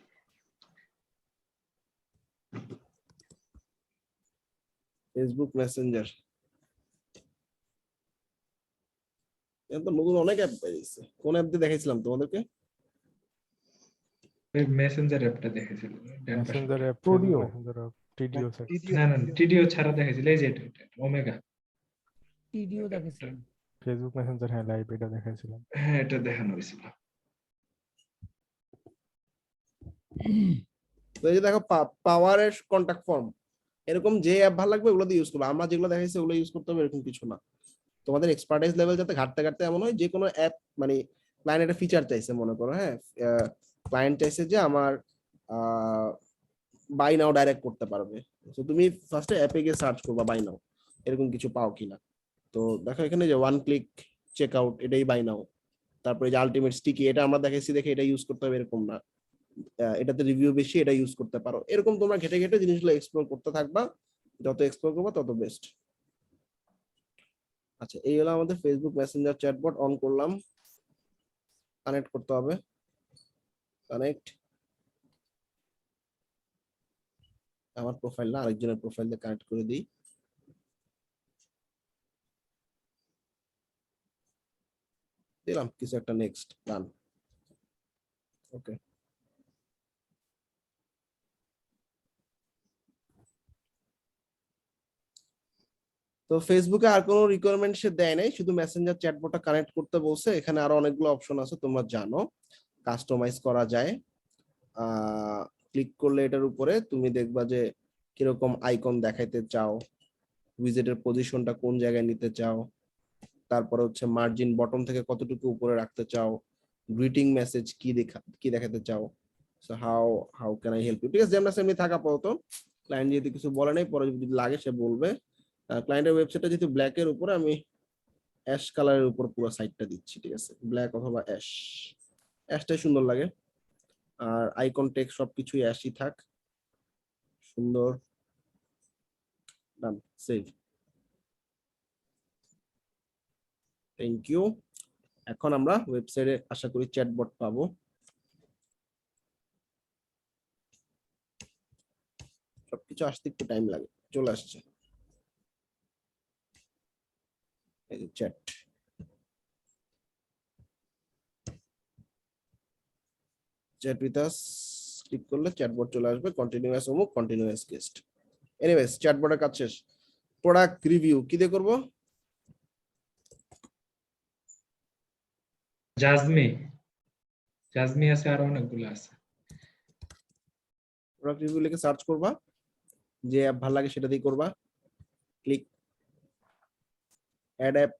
ফেসবুক মেসেঞ্জার, তো নতুন অনেক অ্যাপ বেরিয়েছে। কোন অ্যাপ দিয়ে দেখাইছিলাম তোমাদেরকে? মেসেঞ্জার অ্যাপটা দেখেছিল, ডান পাশে। Messenger app, Studio। Messenger app, টিডিও না না, টিডিও ছাড়া দেখেছিল, এই যে এটা ওমেগা। টিডিও দেখেছিলাম। ফেসবুক মেসেঞ্জার, হ্যাঁ লাইভ এটা দেখাইছিলাম। হ্যাঁ, এটা দেখানো হয়েছিল। তো এই যে দেখো পাওয়ারের কন্টাক্ট ফর্ম, এরকম যে অ্যাপ ভালো লাগবে ওগুলো দিয়ে ইউজ করবে। আমরা যেগুলো দেখাইছি ওগুলো ইউজ করতে হবে এরকম কিছু না। তোমাদের এক্সপার্টাইজ লেভেল যাতে ঘাটতে ঘাটতে এমন হয়, যে কোনো অ্যাপ মানে ক্লায়েন্ট একটা ফিচার চাইছে, মনে করো হ্যাঁ, ক্লায়েন্ট চাইছে যে আমার বাই নাও ডাইরেক্ট করতে পারবে, তো তুমি ফার্স্টে অ্যাপে গিয়ে সার্চ করবা বাই নাও, এরকম কিছু পাও কিনা। তো দেখো এখানে যে ওয়ান ক্লিক চেক আউট, এটাই বাই নাও। তারপরে যে আলটিমেট স্টিকি, এটা আমরা দেখাইছি দেখে এটা ইউজ করতে হবে এরকম না, এটাতে রিভিউ বেশি, এটা ইউজ করতে পারো। এরকম তোমরা ঘেটে ঘেটে জিনিসগুলো এক্সপ্লোর করতে থাকবা, যত এক্সপ্লোর করবা তত বেস্ট। আচ্ছা, এই হলো আমাদের ফেসবুক মেসেঞ্জার চ্যাটবট। অন করলাম, কানেক্ট করতে হবে, কানেক্ট। আমার প্রোফাইল না, আরেকজনের প্রোফাইল দিয়ে কানেক্ট করে দিই। দিলাম কিছু একটা, নেক্সট, ডান, ওকে। তো ফেসবুকে আর কোনো রিকোয়ারমেন্ট সে দেয় নাই, শুধু মেসেঞ্জার চ্যাটবটটা কানেক্ট করতে বলছে। এখানে আরো অনেকগুলো অপশন আছে, তোমরা জানো, কাস্টমাইজ করা যায়। ক্লিক করলে এটার উপরে তুমি দেখবা যে কিরকম আইকন দেখাইতে চাও, উইজেটের পজিশনটা কোন জায়গায় নিতে চাও, তারপরে হচ্ছে মার্জিন বটম থেকে কতটুকু উপরে রাখতে চাও, গ্রিটিং মেসেজ কি দেখাতে চাও। So how can I help you, ঠিক আছে? যেমন সেমনি থাকা পড়তো, ক্লায়েন্ট যদি কিছু বলে নাই, পরে যদি লাগে সে বলবে। ক্লায়েন্টের ওয়েবসাইটটা যেহেতু ব্ল্যাক এর উপরে, আমি অ্যাশ কালারের উপর পুরো সাইটটা দিচ্ছি, ঠিক আছে? ব্ল্যাক অথবা অ্যাশ, অ্যাশটাই সুন্দর লাগে। আর আইকন টেক্সট সবকিছুই অ্যাশই থাক, সুন্দর, ডান, সেভ, থ্যাংক ইউ। এখন আমরা ওয়েবসাইটে আশা করি চ্যাটবট পাবো। সবকিছু আসতে একটু টাইম লাগে, চলে আসছে, এই যে chat. Chat with us click করলে চ্যাটবট চলে আসবে, কন্টিনিউয়াস অমুক, কন্টিনিউয়াস গেস্ট। এনিওয়েজ চ্যাটবটের কাজ শেষ। প্রোডাক্ট রিভিউ কি দিয়ে করব? জাজমি আছে, আরো অনেকগুলো আছে। প্রোডাক্ট রিভিউ লিখে সার্চ করবা, যে অ্যাপ ভালো লাগে সেটা দিয়ে করবা। ক্লিক অ্যাড অ্যাপ,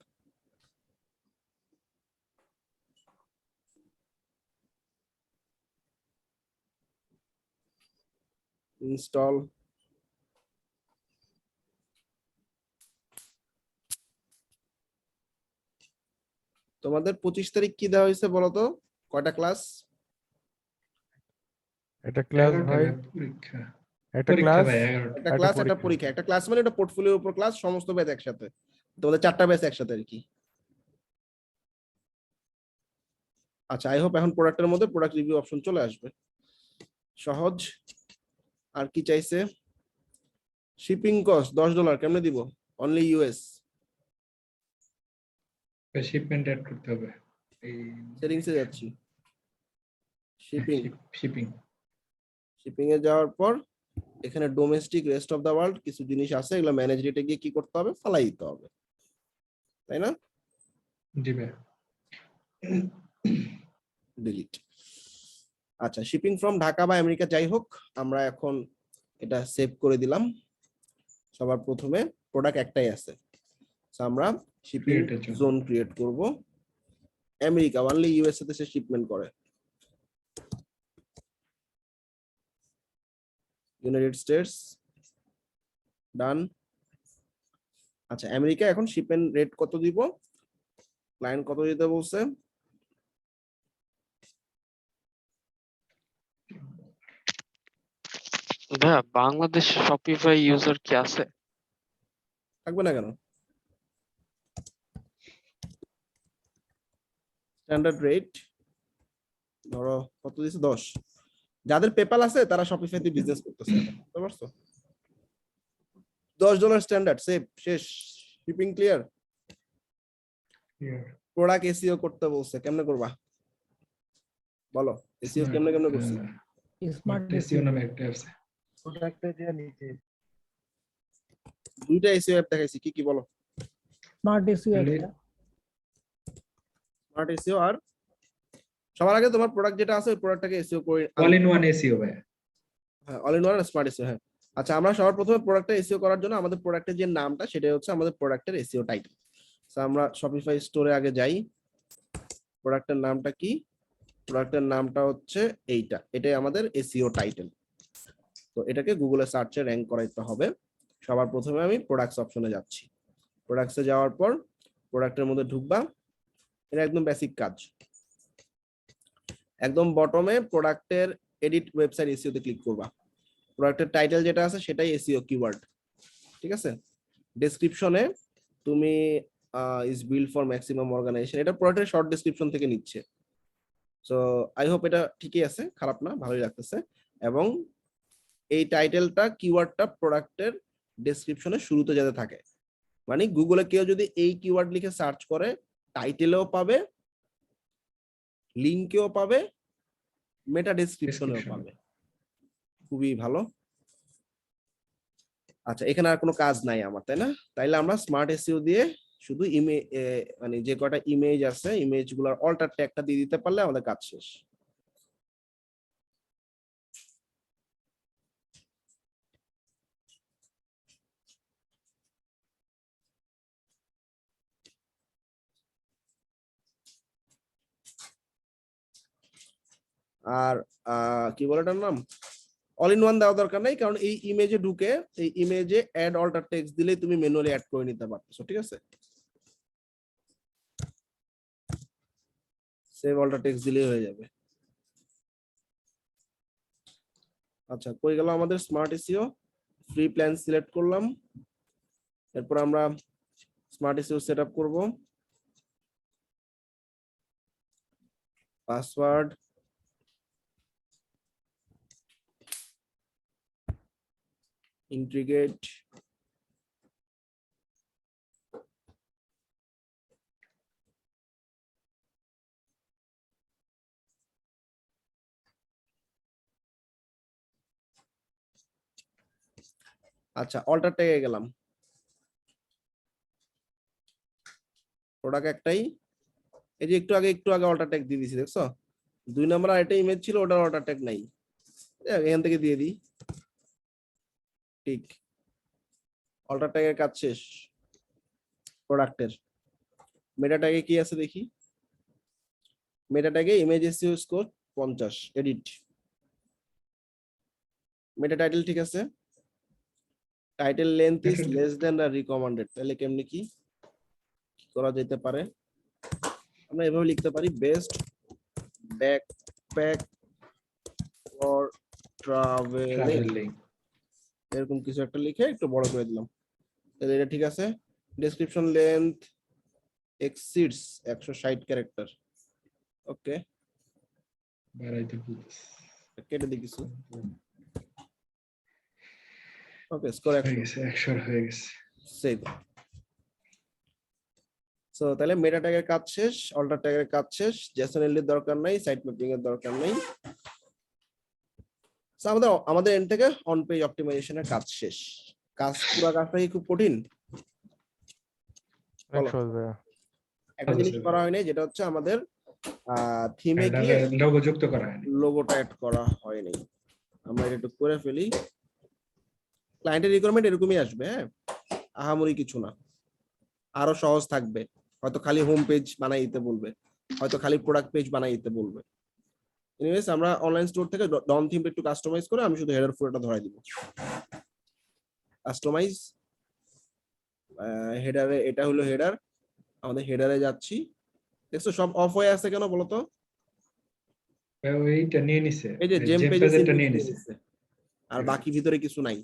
ইনস্টল, তোমাদের 25 তারিখ কি দেওয়া হয়েছে বলো তো? কয়টা ক্লাস? এটা ক্লাস 11টা ভাই, পরীক্ষা। একটা পরীক্ষা ক্লাস, ভাই 11টা। একটা একটা ক্লাস, একটা পরীক্ষা। পরীক্ষা। একটা ক্লাস মানে এটা পোর্টফোলিওর উপর ক্লাস, সমস্ত ব্যাচ একসাথে, তোমাদের 4টা ব্যাচ একসাথে আর কি। আচ্ছা, আই হোপ এখন প্রোডাক্টের মধ্যে প্রোডাক্ট রিভিউ অপশন চলে আসবে, সহজ। আর কি চাইছে? শিপিং কস্ট $10, কেমনে দিব? Only US. শিপমেন্ট অ্যাড করতে হবে। এই সেটিংসে যাচ্ছি, শিপিং, শিপিং। শিপিং এ যাওয়ার পর এখানে domestic, rest of the world কিছু জিনিস আছে, এগুলো ম্যানেজ রেটে গিয়ে কি করতে হবে? ফালাই দিতে হবে, তাই না? জি ভাই। ডিলিট। আচ্ছা, শিপিং ফ্রম ঢাকা বা আমেরিকা যাই হোক, আমরা এখন এটা সেভ করে দিলাম। সবার প্রথমে প্রোডাক্ট একটাই আছে, So আমরা শিপিং Create এর জন্য। জোন ক্রিয়েট করব। আমেরিকা, অনলি ইউএসএ তে সে শিপমেন্ট করে। ইউনাইটেড স্টেটস, ডান। আচ্ছা, আমেরিকা এখন শিপমেন্ট রেট কত দিব? ক্লায়েন্ট কত দিতে বলছে? ভাইয়া বাংলাদেশ শপিফাই ইউজার কি আছে? থাকবে না কেন? স্ট্যান্ডার্ড রেট ধরো কত দিছে? 10। যাদের পেপাল আছে তারা শপিফাইতে বিজনেস করতেছে, বুঝতে পারছো? $10 স্ট্যান্ডার্ড, সেভ, শেষ। Shipping clear. প্রোডাক্ট এসইও করতে বলছে, কেমনে করবা বলো? এসইও কেমনে কেমনে করছি? স্মার্ট এসইও নামে একটা আছে। দুইটা এসইও অ্যাপ দেখাইছি, কি কি বলো? স্মার্ট এসইও একটা, স্মার্ট এসইও, আর সবার আগে তোমার প্রোডাক্ট যেটা আছে ওই প্রোডাক্টটাকে এসইও করে অল ইন ওয়ান এসইও ভাই। হ্যাঁ, all in one smart SEO. হ্যাঁ, আচ্ছা, আমরা সবার প্রথমে প্রোডাক্টটা এসইও করার জন্য আমাদের প্রোডাক্টের যে নামটা সেটাই হচ্ছে আমাদের প্রোডাক্টের এসইও টাইটেল। সো আমরা শপিফাই স্টোরে আগে যাই। প্রোডাক্টের নামটা কি? প্রোডাক্টের নামটা হচ্ছে এইটা, এটাই আমাদের এসইও টাইটেল। তো এটাকে গুগলে সার্চে র্যাঙ্ক করাইতে হবে। সবার প্রথমে আমি প্রোডাক্টস অপশনে যাচ্ছি। প্রোডাক্টসে যাওয়ার পর প্রোডাক্টের মধ্যে ঢুকবা, এটা একদম বেসিক কাজ। একদম বটমে প্রোডাক্টের এডিট ওয়েবসাইট এসইওতে ক্লিক করবা। প্রোডাক্টের টাইটেল যেটা আছে সেটাই এসইও কিওয়ার্ড, ঠিক আছে? ডেসক্রিপশনে তুমি is build for maximum organization, এটা প্রোডাক্টের শর্ট ডেসক্রিপশন থেকে নিচ্ছে। সো আই হোপ এটা ঠিকই আছে, খারাপ না, ভালোই লাগতেছে। এবং এই টাইটেলটা, কিওয়ার্ডটা প্রোডাক্টের ডেসক্রিপশনের শুরুতে যাতে থাকে, মানে গুগলে কেউ যদি এই কিওয়ার্ড লিখে সার্চ করে টাইটেলেও পাবে, লিংকেও পাবে, মেটা ডেসক্রিপশনেও পাবে। খুবই ভালো। আচ্ছা, এখানে আর কোনো কাজ নাই আমার, তাই না? তাইলে আমরা স্মার্ট এসইও দিয়ে শুধু মানে যে কটা ইমেজ আছে ইমেজ গুলার অল্টার ট্যাগটা দিয়ে দিতে পারলে আমাদের কাজ শেষ। আর কি বলে এটার নাম? অল ইন ওয়ান দেওয়া দরকার নাই, কারণ এই ইমেজে ঢুকে এই ইমেজে অ্যাড অল্টার টেক্সট দিলেই তুমি ম্যানুয়ালি অ্যাড করে নিতে পারতেছো, ঠিক আছে? সেভ অল্টার টেক্সট দিলেই হয়ে যাবে। আচ্ছা, কই গেল আমাদের smart SEO? Free plan select করলাম, এরপর আমরা স্মার্ট এসইও সেটআপ করব। পাসওয়ার্ড, ইন্টিগ্রেট, আচ্ছা, অল্টার ট্যাগে গেলাম, প্রোডাক্ট একটাই, এই যে একটু আগে অল্টার ট্যাগ দিয়ে দিছি, দেখছো? 2 নম্বর আর একটা ইমেজ ছিল, ওটার অল্টার ট্যাগ নাই, এখান থেকে দিয়ে দিই। ঠিক, অল্টার ট্যাগের কাজ শেষ। প্রোডাক্টের মেটা ট্যাগে কি আছে দেখি। মেটা ট্যাগে ইমেজ এসইও স্কোর 50, এডিট। মেটা টাইটেল ঠিক আছে, title length is less than the recommended, তাহলে কেমনি কি করা যেতে পারে? আমরা এভাবে লিখতে পারি, best backpack for travelling, travelling. এরকম কিছু একটা লিখে একটু বড় করে দিলাম, তাহলে এটা ঠিক আছে। ডেসক্রিপশন লেন্থ এক্সিডস 160 ক্যারেক্টার, ওকে, বাড়াইতে বলতেছে। কেটে দিই কিছু, ওকে, স্কোর হয়ে 100, গেছে, 100 হয়ে গেছে। সেভ। সো তাহলে মেটা ট্যাগের কাজ শেষ, অল্টার ট্যাগের কাজ শেষ, জেএসএনএল এর দরকার নাই, সাইট ম্যাপিং এর দরকার নাই। সো আমাদের এন্ড থেকে অন পেজ অপটিমাইজেশনের কাজ শেষ। পুরো কাজটা কি খুব কঠিন? অনেক বলো। সহজ ভাইয়া। একটা জিনিস করা হয়নি, যেটা হচ্ছে আমাদের থিমে Header গিয়ে এ লোগো যুক্ত করা হয়নি। লোগোটা অ্যাড করা হয়নি। আমরা এটা একটু করে ফেলি। ক্লায়েন্টের রিকোয়ারমেন্ট এরকমই আসবে, হ্যাঁ, আহামরি কিছু না, আরো সহজ থাকবে। হয়তো খালি হোম পেজ বানাই দিতে বলবে, হয়তো খালি প্রোডাক্ট পেজ বানাই দিতে বলবে। এনিওয়েজ, আমরা অনলাইন স্টোর থেকে ডন থিমটা একটু কাস্টমাইজ করে আমি শুধু হেডার ফুটারটা ধরাই দিব। কাস্টমাইজ হেডারে, এটা হলো হেডার, আমাদের হেডারে যাচ্ছি। দেখছো সব অফ হয়ে আছে কেন বলো তো? এইটা নিয়ে নিছে, এই যে জেম পেজে পেজেরটা নিয়ে নিছে। আর বাকি ভিতরে কিছু নাই,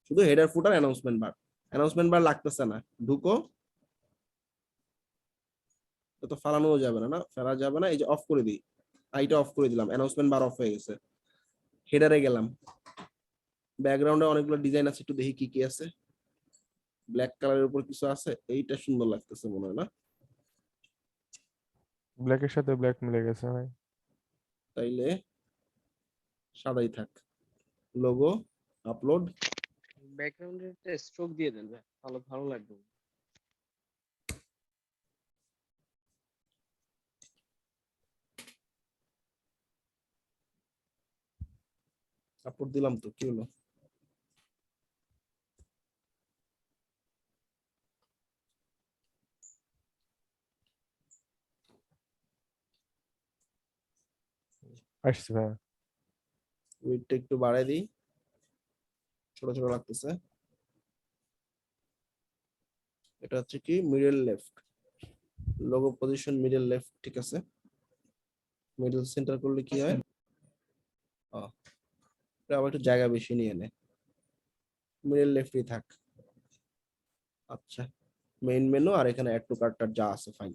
শুধু হেডার ফুটার অ্যানাউন্সমেন্ট বার। অ্যানাউন্সমেন্ট বার লাগতেছে না, ঢুকো, তো ফালানো যাবে না, ফেলা যাবে না। এই যে অফ করে দিই, আইটা অফ করে দিলাম, অ্যানাউন্সমেন্ট বার অফ হয়ে গেছে। হেডারে গেলাম, ব্যাকগ্রাউন্ডে অনেকগুলো ডিজাইন আছে, একটু দেখি কি কি আছে। ব্ল্যাক কালারের উপর কিছু আছে, এইটা সুন্দর লাগতেছে মনে হয় না? ব্ল্যাকের সাথে ব্ল্যাক মিলে গেছে ভাই। তাইলে সাদাই থাক। লোগো আপলোড, ব্যাকগ্রাউন্ডে একটা স্ট্রোক দিয়ে দেন ভাই, ভালো ভালো লাগবে। আপলোড দিলাম তো, কি হলো? আসছে ভাইয়া। উইডটা একটু বাড়াই দিই, ছোট ছোট লাগতেছে। এটা হচ্ছে কি middle left, logo position middle left, ঠিক আছে। মিডল সেন্টার করলে কি হয়? এটা আবার একটু জায়গা বেশি নিয়ে নেয়, মিডল লেফটই থাক। আচ্ছা, মেইন মেনু আর এখানে অ্যাড টু কার্টটা যা আছে ফাইন।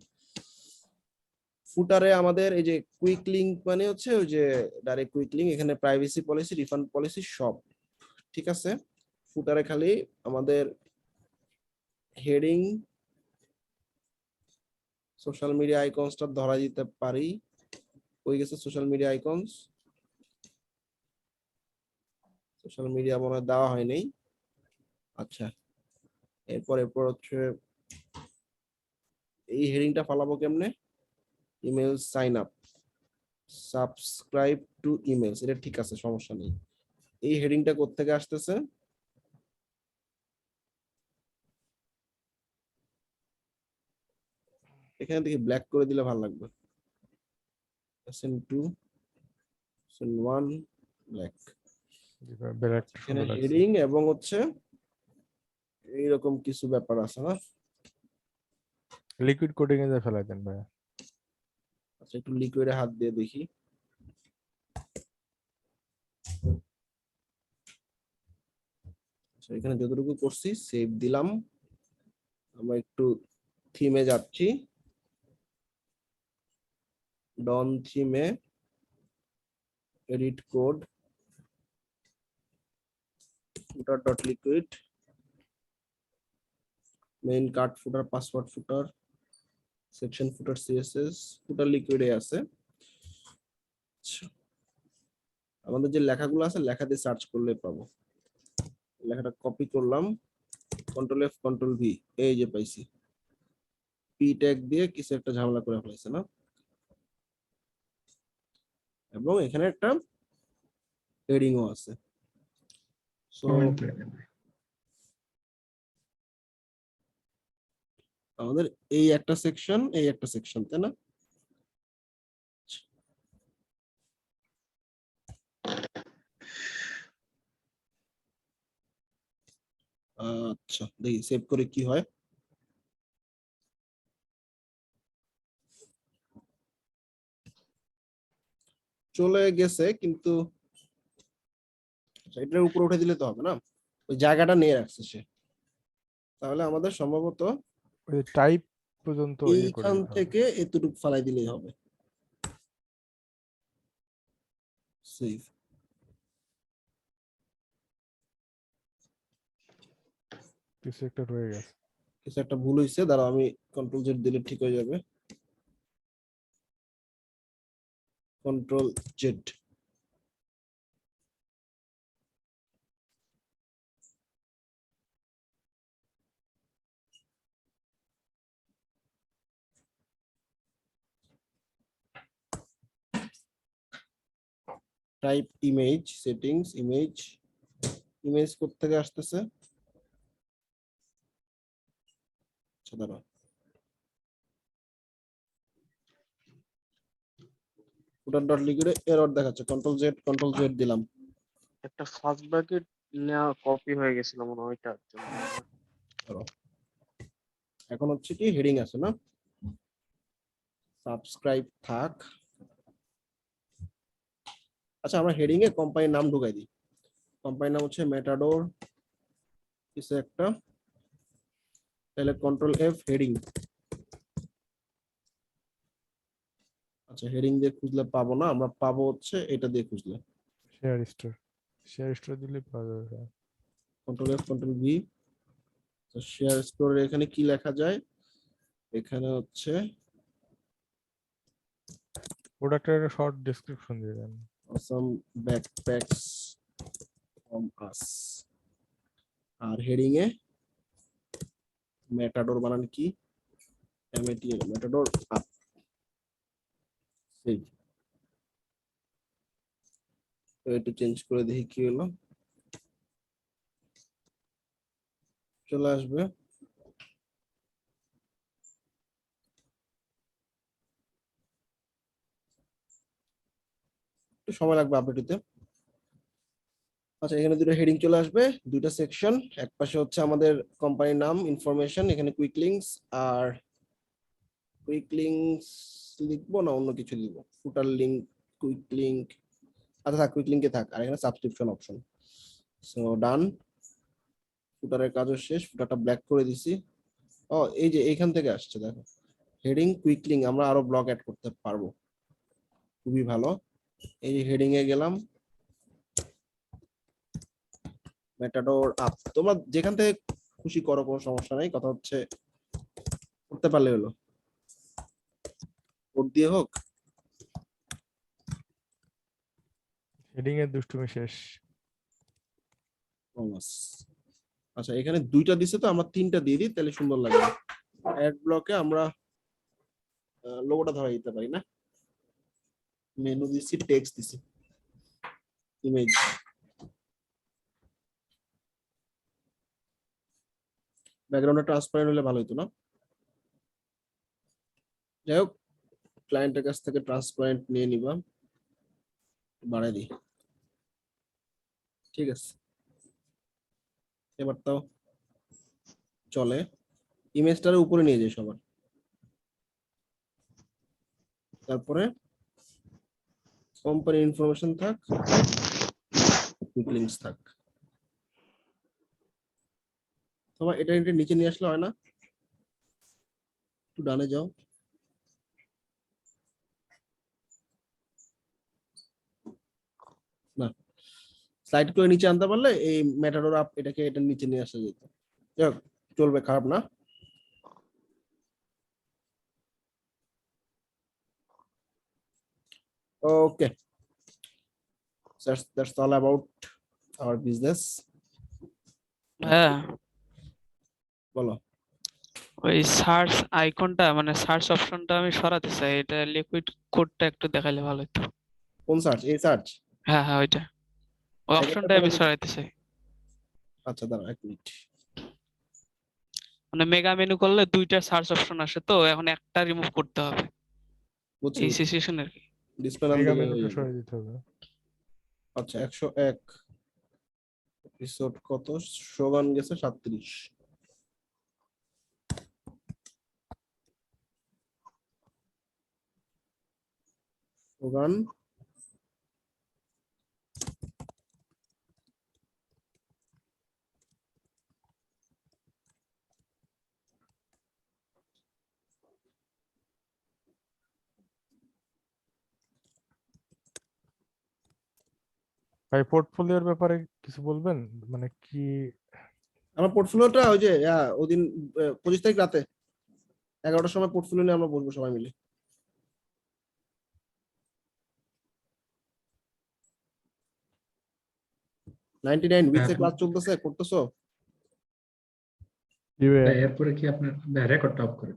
ফুটারে আমাদের এই যে কুইক লিংক, মানে হচ্ছে ওই যে ডাইরেক্ট কুইক লিংক, এখানে প্রাইভেসি পলিসি, রিফান্ড পলিসি সব ঠিক আছে। ফুটারে খালি আমাদের হেডিং, সোশ্যাল মিডিয়া আইকনসটা ধরা দিতে পারি। হয়ে গেছে social media icons, social media মনে হয় দেওয়া হয়নি। আচ্ছা, এরপর হচ্ছে এই হেডিংটা ফালাবো কেমনে? Email sign up, subscribe to emails, এটা ঠিক আছে, সমস্যা নেই। এই হেডিংটা কোত্থেকে আসতেছে? এখানে দেখি ব্ল্যাক করে দিলে ভালো লাগবে। SN2 SN1 ব্ল্যাক, ব্ল্যাক এখানে সুন্দর লাগছে। হেডিং এবং হচ্ছে এইরকম কিছু ব্যাপার আছে না? লিকুইড কোডিং এ যা ফেলাই দেন ভাইয়া। আচ্ছা, একটু লিকুইডে হাত দিয়ে দেখি। আচ্ছা, এখানে যতটুকু করছি সেভ দিলাম। আমরা একটু থিমে যাচ্ছি, ডন থিমে এডিট কোড ফুটার ডট লিকুইড, মেইন কার্ড ফুটার, পাসওয়ার্ড ফুটার, সেকশন ফুটার, সিএসএস ফুটার লিকুইডে আছে। আচ্ছা, আমাদের যে লেখাগুলো আছে লেখা দিয়ে সার্চ করলে পাবো। লেখাটা কপি করলাম, কন্ট্রোল এফ কন্ট্রোল ভি, এই যে পাইছি। পি ট্যাগ দিয়ে কিছু একটা ঝামেলা করে ফেলেছে না, এবং এখানে একটা হেডিংও আছে। সো কমেন্ট করে দেন। আমাদের এই একটা সেকশন, এই একটা সেকশন, তাই না? আচ্ছা, দেখি সেভ করে কি হয়। চলে গেছে, কিন্তু এটার উপরে উঠে দিলে তো হবে না, ওই জায়গাটা নিয়ে রাখছে সে। তাহলে আমাদের সম্ভবত ওই টাইপ পর্যন্ত ইয়ে করে এইখান দিতে হবে। থেকে এতটুকু ফালাই দিলেই হবে। সেভ। কিছু একটা রয়ে গেছে। কিছু একটা ভুল হয়েছে, দাঁড়াও আমি কন্ট্রোল জেড দিলে ঠিক হয়ে যাবে। Control Z. Type image, settings, image, image কোথা থেকে আসতেছে? আচ্ছা দাঁড়াও, ফুটার ডট লিখে এরর দেখাচ্ছে, কন্ট্রোল জেড দিলাম। একটা ফার্স্ট ব্র্যাকেট নেওয়া কপি হয়ে গেছিল মনে হয়, ওইটার জন্য। দাঁড়াও। এখন হচ্ছে কি হেডিং আছে না, সাবস্ক্রাইব থাক। আচ্ছা, আমরা হেডিং এ কোম্পানির নাম ঢুকাই দিই। কোম্পানির নাম হচ্ছে মেটাডোর কিছু একটা, তাহলে কন্ট্রোল এফ হেডিং। আচ্ছা, হেডিং দিয়ে খুঁজলে পাবো না, আমরা পাবো হচ্ছে এটা দিয়ে খুঁজলে। শেয়ার স্টোর দিলে পাওয়া যাবে। হ্যাঁ। Control F control V. তো শেয়ার স্টোরে এখানে কি লেখা যায়? এখানে হচ্ছে প্রোডাক্টের একটা শর্ট ডেসক্রিপশন দিয়ে দেন। awesome backpacks from us। R heading A Matador বানান কি? এমএটিএল, মেটাডোর আপ। সেই তো একটু চেঞ্জ করে দেখি কি হলো, চলে আসবে। একটু সময় লাগবে আপডেট হতে। আচ্ছা, এখানে দুটো হেডিং চলে আসবে, দুইটা সেকশন। এক পাশে হচ্ছে আমাদের কোম্পানির নাম, ইনফরমেশন, এখানে কুইক লিংকস। আর কুইক লিংকস লিখবো না অন্য কিছু লিখবো? ফুটার লিংক, কুইক লিংক। আচ্ছা থাক, কুইক লিংকে থাক। আর এখানে সাবস্ক্রিপশন অপশন। সো ডান। ফুটারের কাজও শেষ, ফুটারটা ব্ল্যাক করে দিছি। ও এই যে এইখান থেকে আসছে, দেখো হেডিং কুইক লিংক, আমরা আরো ব্লক অ্যাড করতে পারবো, খুবই ভালো। এই যে হেডিং এ গেলাম, মেটাডোর আপ। তোমরা যেখান থেকে খুশি করো, কোনো সমস্যা নাই, কথা হচ্ছে করতে পারলে হলো, কোড দিয়ে হোক। হেডিং এর দুষ্টুমি শেষ। আচ্ছা, এখানে দুইটা দিছে, তো আমরা তিনটা দিয়ে দিই, তাহলে সুন্দর লাগবে। অ্যাড ব্লকে আমরা লোগোটা ধরাই দিতে পারি না? মেনু দিছি, টেক্সট দিছি, ইমেজ। ব্যাকগ্রাউন্ডটা ট্রান্সপারেন্ট হলে ভালো হতো না? যাই হোক, ক্লায়েন্টের কাছ থেকে ট্রান্সপারেন্ট নিয়ে নিবা, বাড়াই দিই। ঠিক আছে, এবার তো চলে। ইমেজটার উপরে নিয়ে যাই সবার, তারপরে কোম্পানি ইনফরমেশন থাক, কুইক লিংকস থাক। তোমার এটা নিচে নিয়ে আসলে হয় না? একটু ডানে যাও। না, স্লাইড করে নিচে আনতে পারলে এই মেটাডোর আপ এটাকে এটা নিচে নিয়ে আসা যেত। যাই হোক, চলবে, খারাপ না। Okay, that's all about our business. হ্যাঁ বলো। ওই সার্চ আইকনটা মানে সার্চ অপশনটা আমি সরাতে চাই, এটা লিকুইড কোডটা একটু দেখাইলে ভালো হতো। কোন সার্চ? এই সার্চ? হ্যাঁ হ্যাঁ ওইটা, ওই আইকনটা অপশনটা আমি সরাতে- সরাইতে চাই। আচ্ছা দাঁড়াও 1 মিনিট। মানে মেগা মেনু করলে দুইটা সার্চ অপশন আসে, তো এখন একটা রিমুভ করতে হবে বুঝছি এই সিচুয়েশন আর কি। ডিসপ্লে নাম মেগা দিলে মেনুটা হয়ে যাবে। সরিয়ে দিতে হবে। আচ্ছা 101 এপিসোড কত? শোগান গেছে 37। শোগান ভাই পোর্টফোলিওর ব্যাপারে কিছু বলবেন, মানে কি? আমার পোর্টফোলিওটা ওই যে ওদিন 25 তারিখ রাতে 11টার সময় পোর্টফোলিও নিয়ে আমরা বসবো সবাই মিলে। 99 উইথে ক্লাস চলতেছে, করতেছো? দিবে এরপরে কি আপনার রেকর্ডটা অফ করে